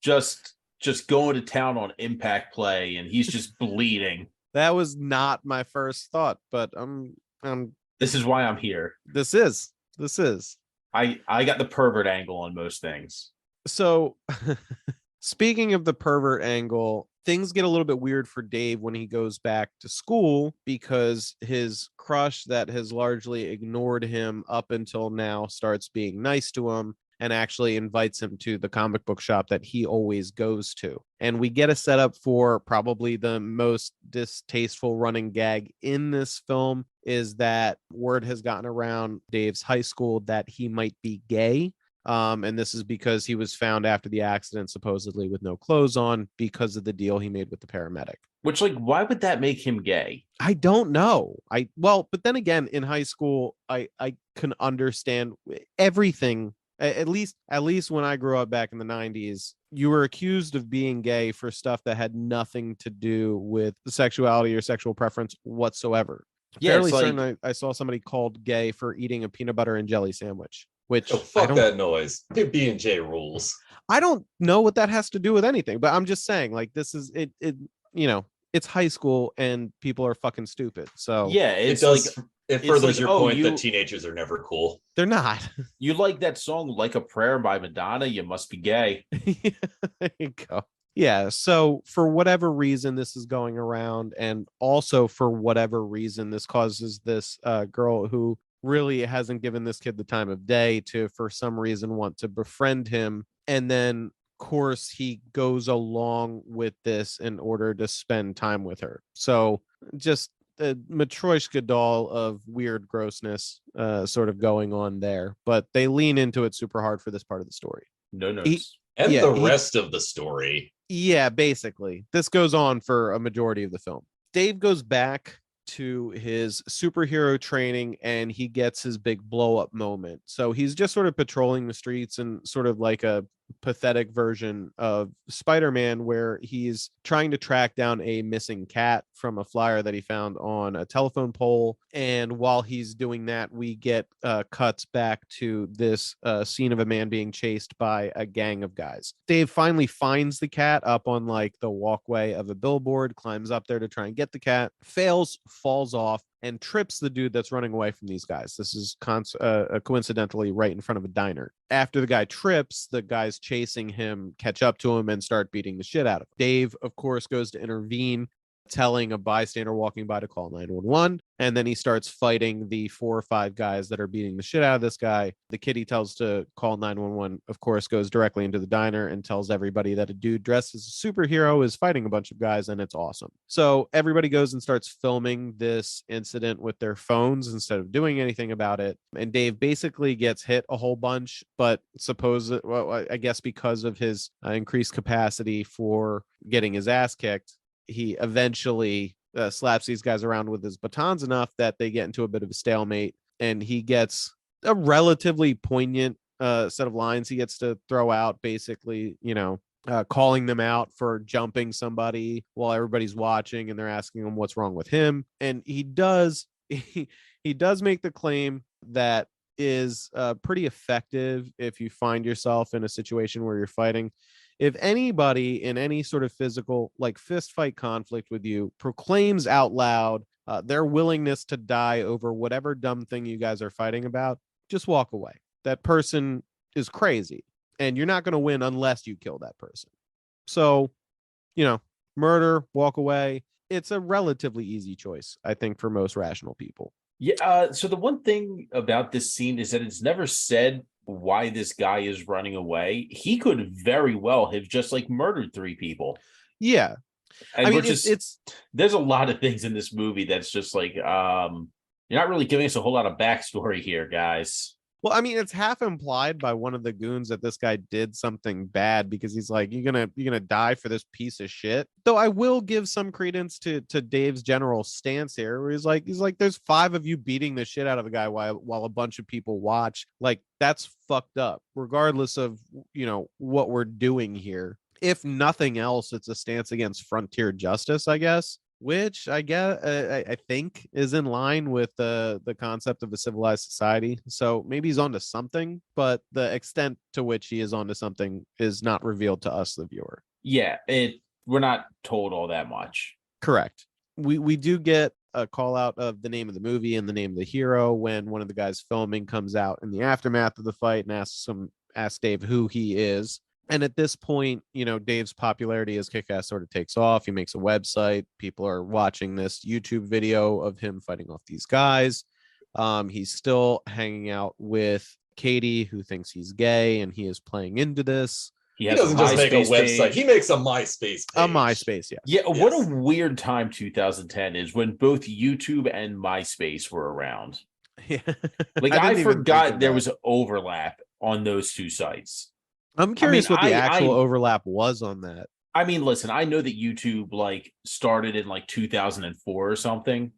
just going to town on impact play and he's just bleeding. That was not my first thought, but this is why I'm here. This is I got the pervert angle on most things. So speaking of the pervert angle, things get a little bit weird for Dave when he goes back to school, because his crush that has largely ignored him up until now starts being nice to him and actually invites him to the comic book shop that he always goes to. And we get a setup for probably the most distasteful running gag in this film, is that word has gotten around Dave's high school that he might be gay. And this is because he was found after the accident, supposedly with no clothes on, because of the deal he made with the paramedic. Which, like, why would that make him gay? I don't know. But then again, in high school, I can understand everything. At least when I grew up back in the 90s, you were accused of being gay for stuff that had nothing to do with sexuality or sexual preference whatsoever. Yeah, fairly certain I saw somebody called gay for eating a peanut butter and jelly sandwich. Which fuck that noise. B&J rules. I don't know what that has to do with anything, but I'm just saying, like, this is it. It's high school and people are fucking stupid. So yeah, it does. Like, it furthers your point that teenagers are never cool. They're not. You like that song "Like a Prayer" by Madonna? You must be gay. There you go. Yeah. So for whatever reason, this is going around, and also for whatever reason, this causes this girl who really hasn't given this kid the time of day to, for some reason, want to befriend him. And then, of course, he goes along with this in order to spend time with her. So just a Matryoshka doll of weird grossness sort of going on there. But they lean into it super hard for this part of the story. No notes. The rest of the story. Yeah, basically. This goes on for a majority of the film. Dave goes back to his superhero training and he gets his big blow up moment. So he's just sort of patrolling the streets and sort of like a pathetic version of Spider-Man, where he's trying to track down a missing cat from a flyer that he found on a telephone pole. And while he's doing that, we get cuts back to this scene of a man being chased by a gang of guys. Dave finally finds the cat up on like the walkway of a billboard, climbs up there to try and get the cat, fails, falls off, and trips the dude that's running away from these guys. This is coincidentally right in front of a diner. After the guy trips, the guys chasing him catch up to him and start beating the shit out of him. Dave, of course, goes to intervene, telling a bystander walking by to call 911. And then he starts fighting the 4 or 5 guys that are beating the shit out of this guy. The kid he tells to call 911, of course, goes directly into the diner and tells everybody that a dude dressed as a superhero is fighting a bunch of guys, and it's awesome. So everybody goes and starts filming this incident with their phones instead of doing anything about it. And Dave basically gets hit a whole bunch, but I guess because of his increased capacity for getting his ass kicked, he eventually slaps these guys around with his batons enough that they get into a bit of a stalemate, and he gets a relatively poignant set of lines he gets to throw out, basically, calling them out for jumping somebody while everybody's watching and they're asking him what's wrong with him. And he does make the claim that is pretty effective if you find yourself in a situation where you're fighting. If anybody in any sort of physical, like fist fight conflict with you, proclaims out loud their willingness to die over whatever dumb thing you guys are fighting about, just walk away. That person is crazy, and you're not going to win unless you kill that person. So, murder, walk away. It's a relatively easy choice, I think, for most rational people. Yeah. So the one thing about this scene is that it's never said why this guy is running away. He could very well have just like murdered 3 people. Yeah. And there's a lot of things in this movie that's just like, you're not really giving us a whole lot of backstory here, guys. Well, I mean, it's half implied by one of the goons that this guy did something bad because he's like, you're gonna die for this piece of shit. Though I will give some credence to Dave's general stance here, where he's like, there's 5 of you beating the shit out of a guy while a bunch of people watch. Like, that's fucked up, regardless of what we're doing here. If nothing else, it's a stance against frontier justice, I guess, which I guess I think is in line with the concept of a civilized society. So maybe he's onto something, but the extent to which he is onto something is not revealed to us, the viewer. Yeah, we're not told all that much. Correct. We do get a call out of the name of the movie and the name of the hero when one of the guys filming comes out in the aftermath of the fight and asks Dave who he is. And at this point, Dave's popularity as Kick-Ass sort of takes off. He makes a website. People are watching this YouTube video of him fighting off these guys. He's still hanging out with Katie, who thinks he's gay, and he is playing into this. He doesn't just make a website. Page. He makes a MySpace page. A MySpace, yes. Yeah, what a weird time 2010 is when both YouTube and MySpace were around. Yeah. Like, I forgot there was overlap on those two sites. I'm curious what the actual overlap was on that. I mean, listen, I know that YouTube started in 2004 or something,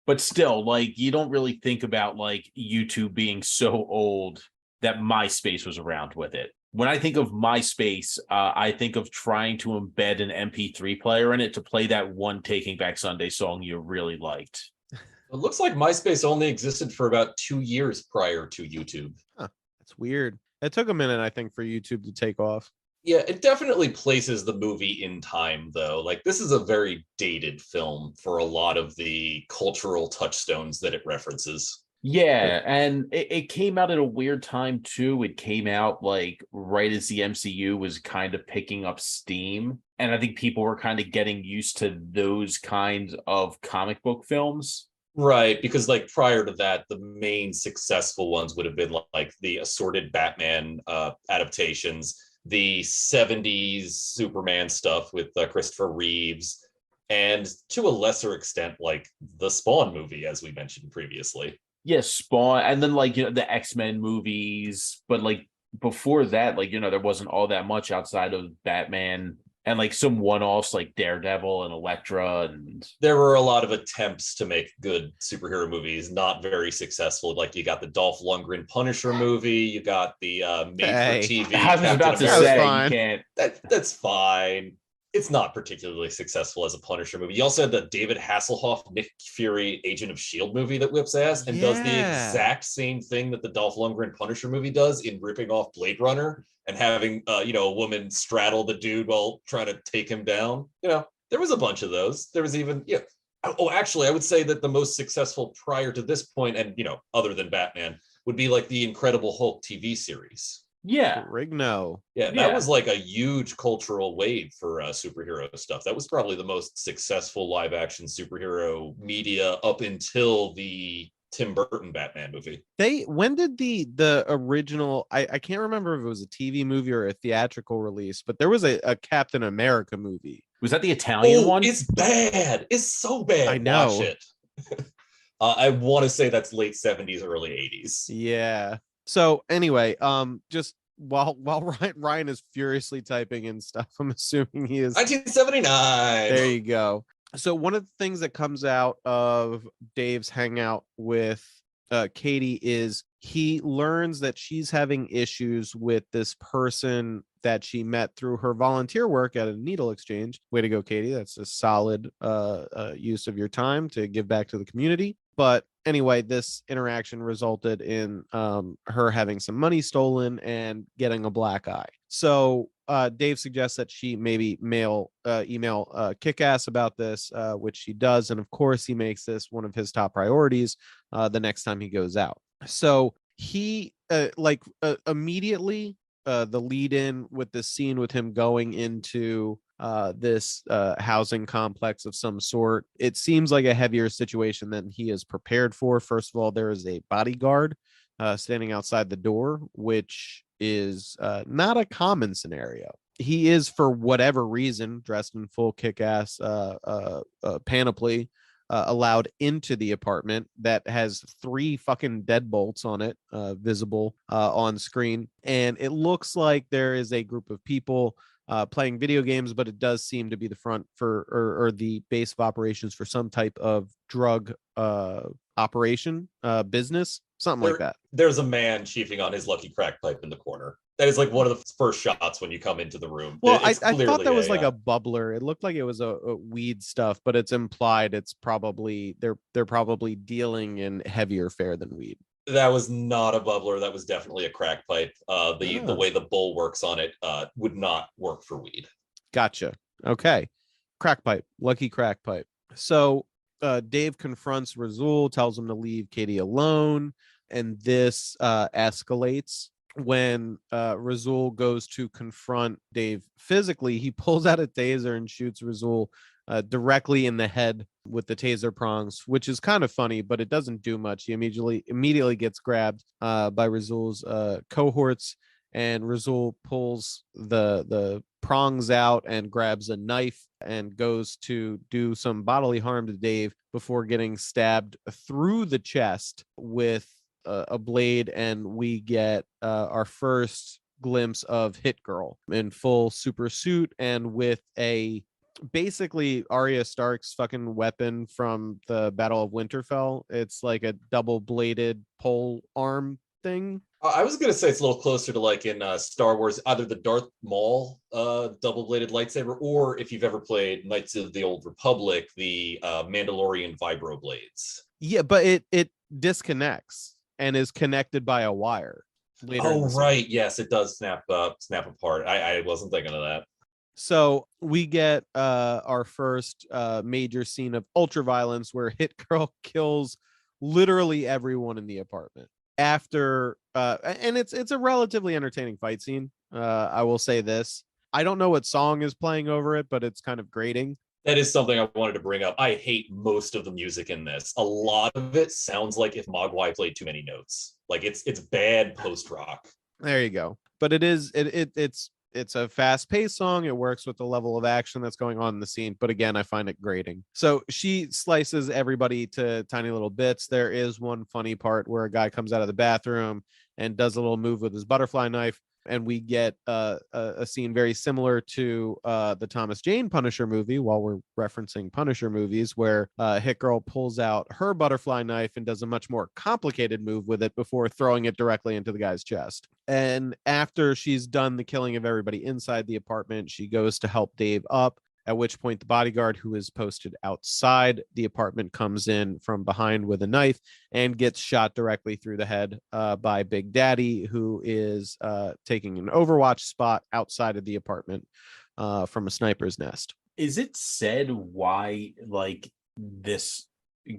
but still, you don't really think about YouTube being so old that MySpace was around with it. When I think of MySpace, I think of trying to embed an MP3 player in it to play that one Taking Back Sunday song you really liked. It looks like MySpace only existed for about 2 years prior to YouTube. Huh, that's weird. It took a minute, I think, for YouTube to take off. Yeah, it definitely places the movie in time, though. This is a very dated film for a lot of the cultural touchstones that it references. Yeah, and it came out at a weird time, too. It came out, right as the MCU was kind of picking up steam. And I think people were kind of getting used to those kinds of comic book films. Right, because prior to that, the main successful ones would have been the assorted Batman adaptations, the 70s Superman stuff with Christopher Reeves, and to a lesser extent, the Spawn movie, as we mentioned previously. Yes, Spawn, and then the X-Men movies, but before that, there wasn't all that much outside of Batman. And some one-offs like Daredevil and Elektra, and there were a lot of attempts to make good superhero movies, not very successful. You got the Dolph Lundgren Punisher movie, you got the made-for-TV. I was about to say, you can't. That's fine. It's not particularly successful as a Punisher movie. You also had the David Hasselhoff, Nick Fury, Agent of S.H.I.E.L.D. movie that whips ass and does the exact same thing that the Dolph Lundgren Punisher movie does in ripping off Blade Runner and having, a woman straddle the dude while trying to take him down. There was a bunch of those. There was even, Oh, actually, I would say that the most successful prior to this point, and, other than Batman, would be the Incredible Hulk TV series. Yeah. Rigno. Yeah, that was a huge cultural wave for superhero stuff. That was probably the most successful live action superhero media up until the Tim Burton Batman movie. When did the original, I can't remember if it was a TV movie or a theatrical release, but there was a Captain America movie. Was that the Italian one? It's bad. It's so bad. I know. Watch it. I want to say that's late 70s, early 80s. Yeah. So anyway, just while Ryan is furiously typing in stuff, I'm assuming he is 1979. There you go. So one of the things that comes out of Dave's hangout with Katie is he learns that she's having issues with this person that she met through her volunteer work at a needle exchange. Way to go, Katie. That's a solid use of your time to give back to the community. But anyway, this interaction resulted in her having some money stolen and getting a black eye. So Dave suggests that she maybe email Kick-Ass about this, which she does. And of course, he makes this one of his top priorities the next time he goes out. So he immediately the lead in with the scene with him going into this housing complex of some sort. It seems like a heavier situation than he is prepared for. First of all, there is a bodyguard standing outside the door, which is not a common scenario. He is, for whatever reason, dressed in full Kick-Ass panoply, allowed into the apartment that has 3 fucking deadbolts on it, visible on screen. And it looks like there is a group of people playing video games, but it does seem to be the front for or the base of operations for some type of drug operation, business, something like that. There's a man chiefing on his lucky crack pipe in the corner. That is like one of the first shots when you come into the room. Well, I thought that was like a bubbler. It looked like it was a weed stuff, but it's implied it's probably they're probably dealing in heavier fare than weed. That was not a bubbler. That was definitely a crack pipe. The way the bowl works on it would not work for weed. Gotcha. Okay. Crack pipe. Lucky crack pipe. So Dave confronts Razul, tells him to leave Katie alone, and this escalates. When Razul goes to confront Dave physically, he pulls out a taser and shoots Razul directly in the head with the taser prongs, which is kind of funny, but it doesn't do much. He immediately gets grabbed by Razul's cohorts, and Razul pulls the prongs out and grabs a knife and goes to do some bodily harm to Dave before getting stabbed through the chest with a blade, and we get our first glimpse of Hit Girl in full super suit and with a basically Arya Stark's fucking weapon from the Battle of Winterfell. It's like a double-bladed pole arm thing. I was gonna say it's a little closer to like in Star Wars, either the Darth Maul double-bladed lightsaber, or if you've ever played Knights of the Old Republic, the Mandalorian vibro blades. Yeah, but it disconnects and is connected by a wire. Oh, right. Yes, it does snap apart. I wasn't thinking of that. So we get our first major scene of ultra violence where Hit Girl kills literally everyone in the apartment. After and it's a relatively entertaining fight scene. I will say this. I don't know what song is playing over it, but it's kind of grating. That is something I wanted to bring up. I hate most of the music in this. A lot of it sounds like if Mogwai played too many notes. Like it's bad post rock. There you go. But it's a fast-paced song. It works with the level of action that's going on in the scene. But again, I find it grating. So she slices everybody to tiny little bits. There is one funny part where a guy comes out of the bathroom and does a little move with his butterfly knife. And we get a scene very similar to the Thomas Jane Punisher movie, while we're referencing Punisher movies, where Hit Girl pulls out her butterfly knife and does a much more complicated move with it before throwing it directly into the guy's chest. And after she's done the killing of everybody inside the apartment, she goes to help Dave up, at which point the bodyguard who is posted outside the apartment comes in from behind with a knife and gets shot directly through the head by Big Daddy, who is taking an overwatch spot outside of the apartment from a sniper's nest. Is it said why like this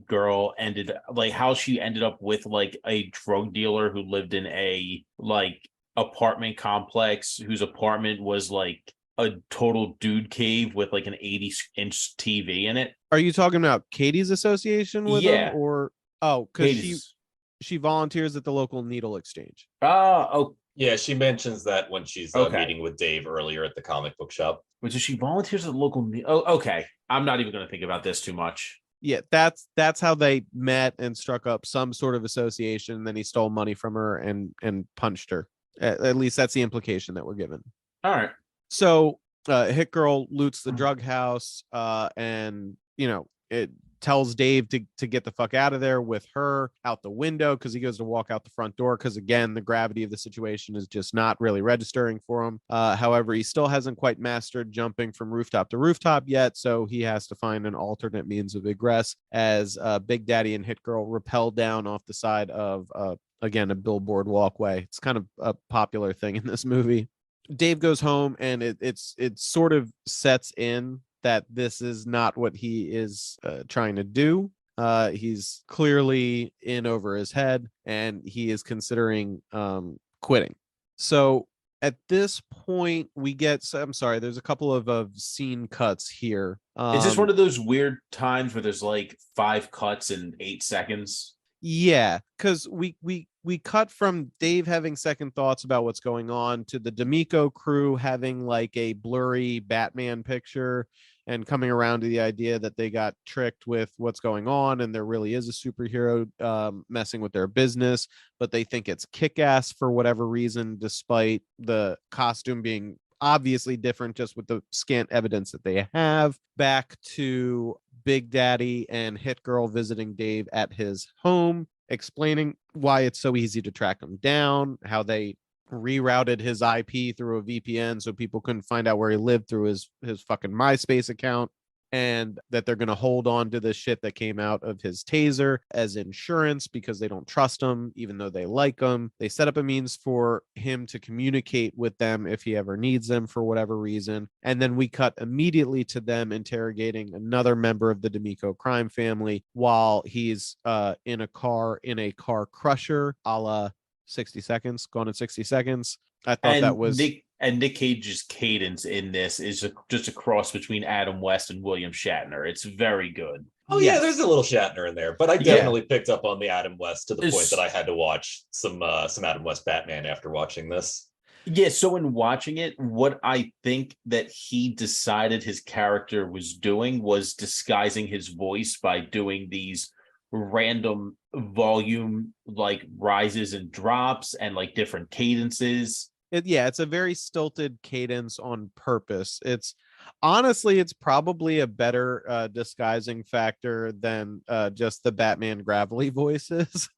girl ended, like how she ended up with like a drug dealer who lived in a like apartment complex whose apartment was like a total dude cave with like an 80-inch TV in it? Are you talking about Katie's association with him, or because she volunteers at the local needle exchange? Oh, yeah, she mentions that when she's meeting with Dave earlier at the comic book shop. Which is she volunteers at the local okay. I'm not even going to think about this too much. Yeah, that's how they met and struck up some sort of association. And then he stole money from her and punched her. At least that's the implication that we're given. All right. So Hit Girl loots the drug house and, it tells Dave to get the fuck out of there with her out the window because he goes to walk out the front door because, again, the gravity of the situation is just not really registering for him. However, he still hasn't quite mastered jumping from rooftop to rooftop yet, so he has to find an alternate means of egress as Big Daddy and Hit Girl rappel down off the side of, again, a billboard walkway. It's kind of a popular thing in this movie. Dave goes home and it sort of sets in that this is not what he is trying to do. He's clearly in over his head and he is considering quitting. So at this point we get, I'm sorry, there's a couple of scene cuts here. Is this one of those weird times where there's like 5 cuts in 8 seconds? Yeah, because we cut from Dave having second thoughts about what's going on to the D'Amico crew having like a blurry Batman picture, and coming around to the idea that they got tricked with what's going on and there really is a superhero messing with their business, but they think it's Kick-Ass for whatever reason, despite the costume being obviously different just with the scant evidence that they have. Back to Big Daddy and Hit Girl visiting Dave at his home, explaining why it's so easy to track him down, how they rerouted his IP through a VPN so people couldn't find out where he lived through his fucking MySpace account, and that they're going to hold on to the shit that came out of his taser as insurance because they don't trust him, even though they like him. They set up a means for him to communicate with them if he ever needs them for whatever reason. And then we cut immediately to them interrogating another member of the D'Amico crime family while he's in a car crusher, a la 60 Seconds, Gone in 60 Seconds. I thought that was... Nic Cage's cadence in this is just a cross between Adam West and William Shatner. It's very good. Oh yeah, there's a little Shatner in there, but I definitely picked up on the Adam West to the point that I had to watch some Adam West Batman after watching this. Yeah, so in watching it, what I think that he decided his character was doing was disguising his voice by doing these random volume like rises and drops and like different cadences. It's a very stilted cadence on purpose. It's probably a better disguising factor than just the Batman gravelly voices.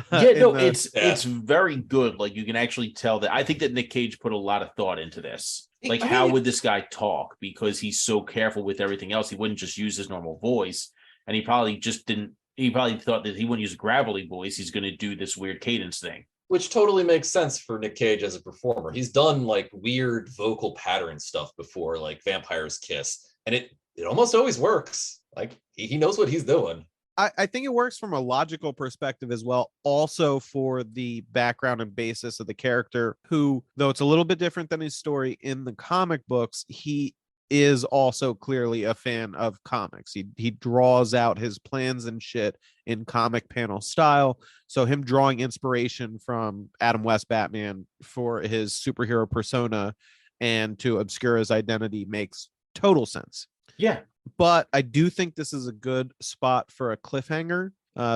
It's very good. Like you can actually tell that. I think that Nic Cage put a lot of thought into this. Like, how would this guy talk? Because he's so careful with everything else. He wouldn't just use his normal voice, and he probably just didn't. He probably thought that he wouldn't use a gravelly voice. He's going to do this weird cadence thing. Which totally makes sense for Nic Cage as a performer. He's done like weird vocal pattern stuff before, like Vampire's Kiss, and it almost always works. Like he knows what he's doing. I think it works from a logical perspective as well, also for the background and basis of the character, who, though it's a little bit different than his story in the comic books, he is also clearly a fan of comics. He draws out his plans and shit in comic panel style. So him drawing inspiration from Adam West Batman for his superhero persona and to obscure his identity makes total sense. Yeah. But I do think this is a good spot for a cliffhanger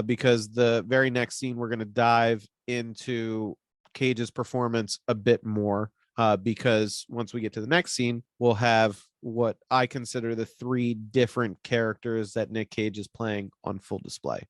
because the very next scene, we're going to dive into Cage's performance a bit more. Because once we get to the next scene, we'll have what I consider the 3 different characters that Nic Cage is playing on full display.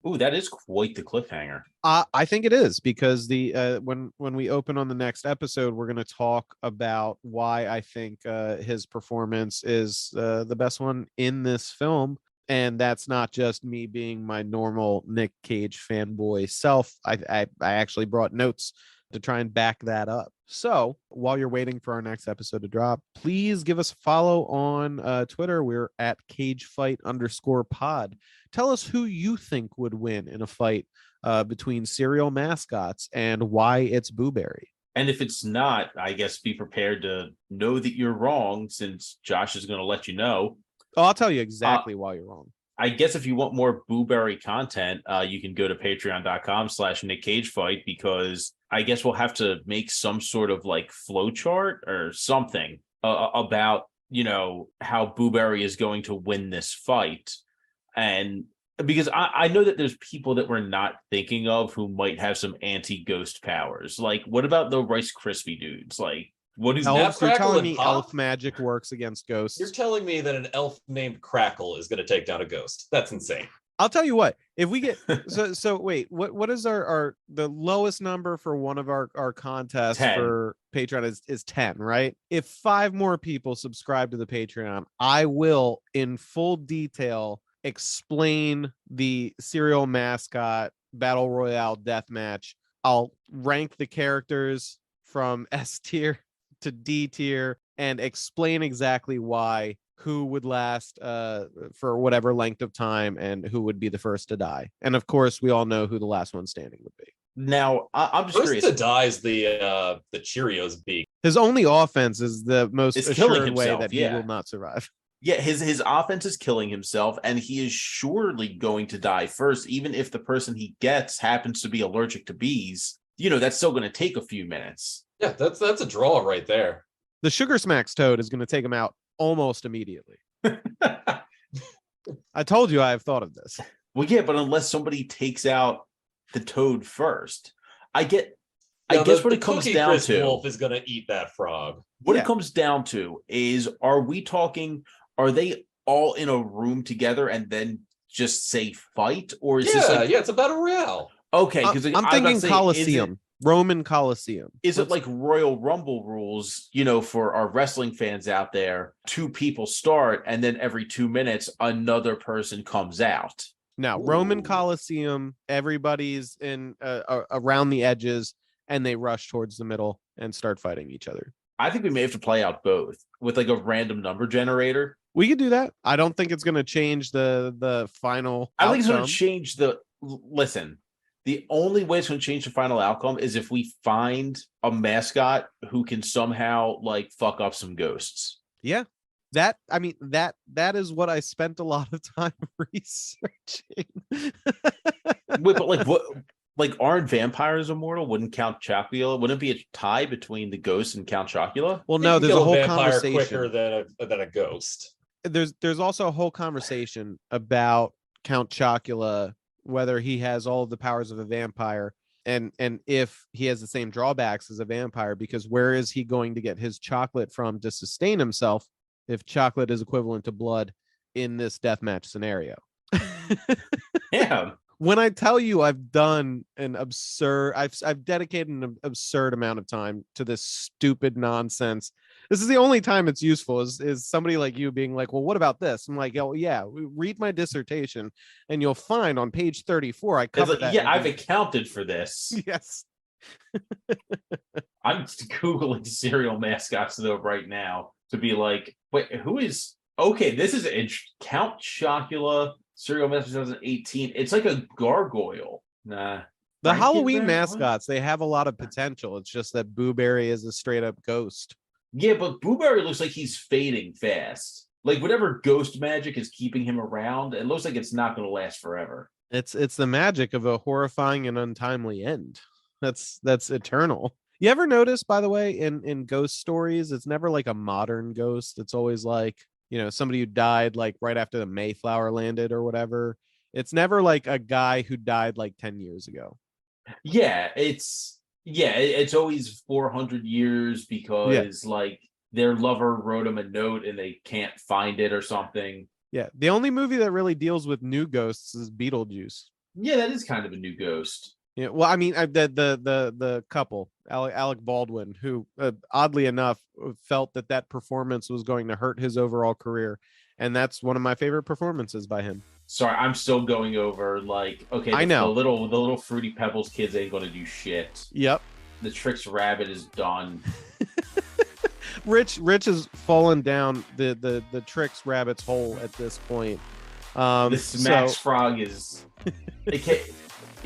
Ooh, that is quite the cliffhanger. I think it is, because the when we open on the next episode, we're going to talk about why I think his performance is the best one in this film. And that's not just me being my normal Nic Cage fanboy self. I actually brought notes to try and back that up. So while you're waiting for our next episode to drop, please give us a follow on Twitter. We're at CageFight_pod. Tell us who you think would win in a fight between cereal mascots and why it's Boo Berry. And if it's not, I guess be prepared to know that you're wrong, since Josh is going to let you know. Oh, I'll tell you exactly why you're wrong. I guess if you want more Boo Berry content, you can go to patreon.com/NicCageFight, because I guess we'll have to make some sort of like flow chart or something about, how Boo Berry is going to win this fight. And because I know that there's people that we're not thinking of who might have some anti-ghost powers. Like, what about the Rice Krispie dudes? Like, what is elf? You're telling me elf magic works against ghosts? You're telling me that an elf named Crackle is going to take down a ghost? That's insane. I'll tell you what, if we get so wait, what is our the lowest number for one of our contests 10. For Patreon is 10, right? If 5 more people subscribe to the Patreon, I will in full detail explain the cereal mascot battle royale death match. I'll rank the characters from S tier to D tier and explain exactly why, who would last for whatever length of time, and who would be the first to die. And of course, we all know who the last one standing would be. Now, I'm just curious. First to die is the Cheerios beak. His only offense is the most assured way that he will not survive. Yeah, his offense is killing himself, and he is surely going to die first, even if the person he gets happens to be allergic to bees. That's still going to take a few minutes. Yeah, that's a draw right there. The Sugar Smacks toad is going to take him out almost immediately. I told you I have thought of this. Well, yeah, but unless somebody takes out the toad first, I guess what it comes down to, Wolf is going to eat that frog. What it comes down to is, are they all in a room together and then just say fight, or is this like, it's a battle royale? Okay, because I'm thinking Coliseum. Roman Coliseum. Is it like Royal Rumble rules, for our wrestling fans out there? 2 people start, and then every 2 minutes, another person comes out. Now, Roman Coliseum, everybody's in around the edges, and they rush towards the middle and start fighting each other. I think we may have to play out both with like a random number generator. We could do that. I don't think it's going to change the final I think it's going to change listen. The only way it's going to change the final outcome is if we find a mascot who can somehow like fuck up some ghosts. Yeah. That is what I spent a lot of time researching. Wait, but like what? Like, aren't vampires immortal? Wouldn't Count Chocula? Wouldn't it be a tie between the ghost and Count Chocula? Well, no, there's a whole conversation quicker than a ghost. There's also a whole conversation about Count Chocula, whether he has all of the powers of a vampire, and if he has the same drawbacks as a vampire, because where is he going to get his chocolate from to sustain himself if chocolate is equivalent to blood in this deathmatch scenario? Yeah. When I tell you I've done an absurd, I've dedicated an absurd amount of time to this stupid nonsense. This is the only time it's useful is somebody like you being like, well, what about this? I'm like, oh yeah, read my dissertation and you'll find on page 34 I covered that. Yeah, I've accounted for this. Yes. I'm Googling cereal mascots though right now to be like, wait, who is okay? This is Count Chocula. Cereal mascot 2018. It's like a gargoyle. Nah. The Halloween mascots, they have a lot of potential. It's just that Boo Berry is a straight up ghost. Yeah, but Boo Berry looks like he's fading fast. Like whatever ghost magic is keeping him around, it looks like it's not going to last forever. It's the magic of a horrifying and untimely end. That's eternal. You ever notice, by the way, in ghost stories, it's never like a modern ghost. It's always like, somebody who died like right after the Mayflower landed or whatever. It's never like a guy who died like 10 years ago. Yeah, it's always 400 years because like their lover wrote him a note and they can't find it or something. Yeah, the only movie that really deals with new ghosts is Beetlejuice. Yeah, that is kind of a new ghost. Yeah, well, I mean, the couple, Alec Baldwin, who oddly enough felt that performance was going to hurt his overall career, and that's one of my favorite performances by him. Sorry, I'm still going over like, okay, I know the little Fruity Pebbles kids ain't gonna do shit. Yep, the Trix Rabbit is done. Rich has fallen down the Trix Rabbit's hole at this point. This Max Frog is.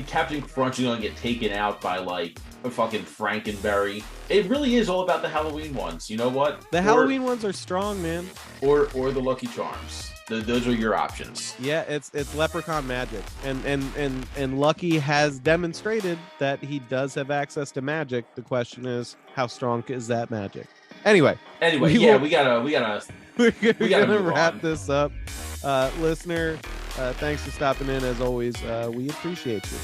Captain Crunch is gonna get taken out by like a fucking Frankenberry. It really is all about the Halloween ones. You know what? Halloween ones are strong, man. Or the Lucky Charms. Those are your options. Yeah, it's leprechaun magic, and Lucky has demonstrated that he does have access to magic. The question is, how strong is that magic? Anyway, we gotta wrap this up. Listener, thanks for stopping in as always. We appreciate you.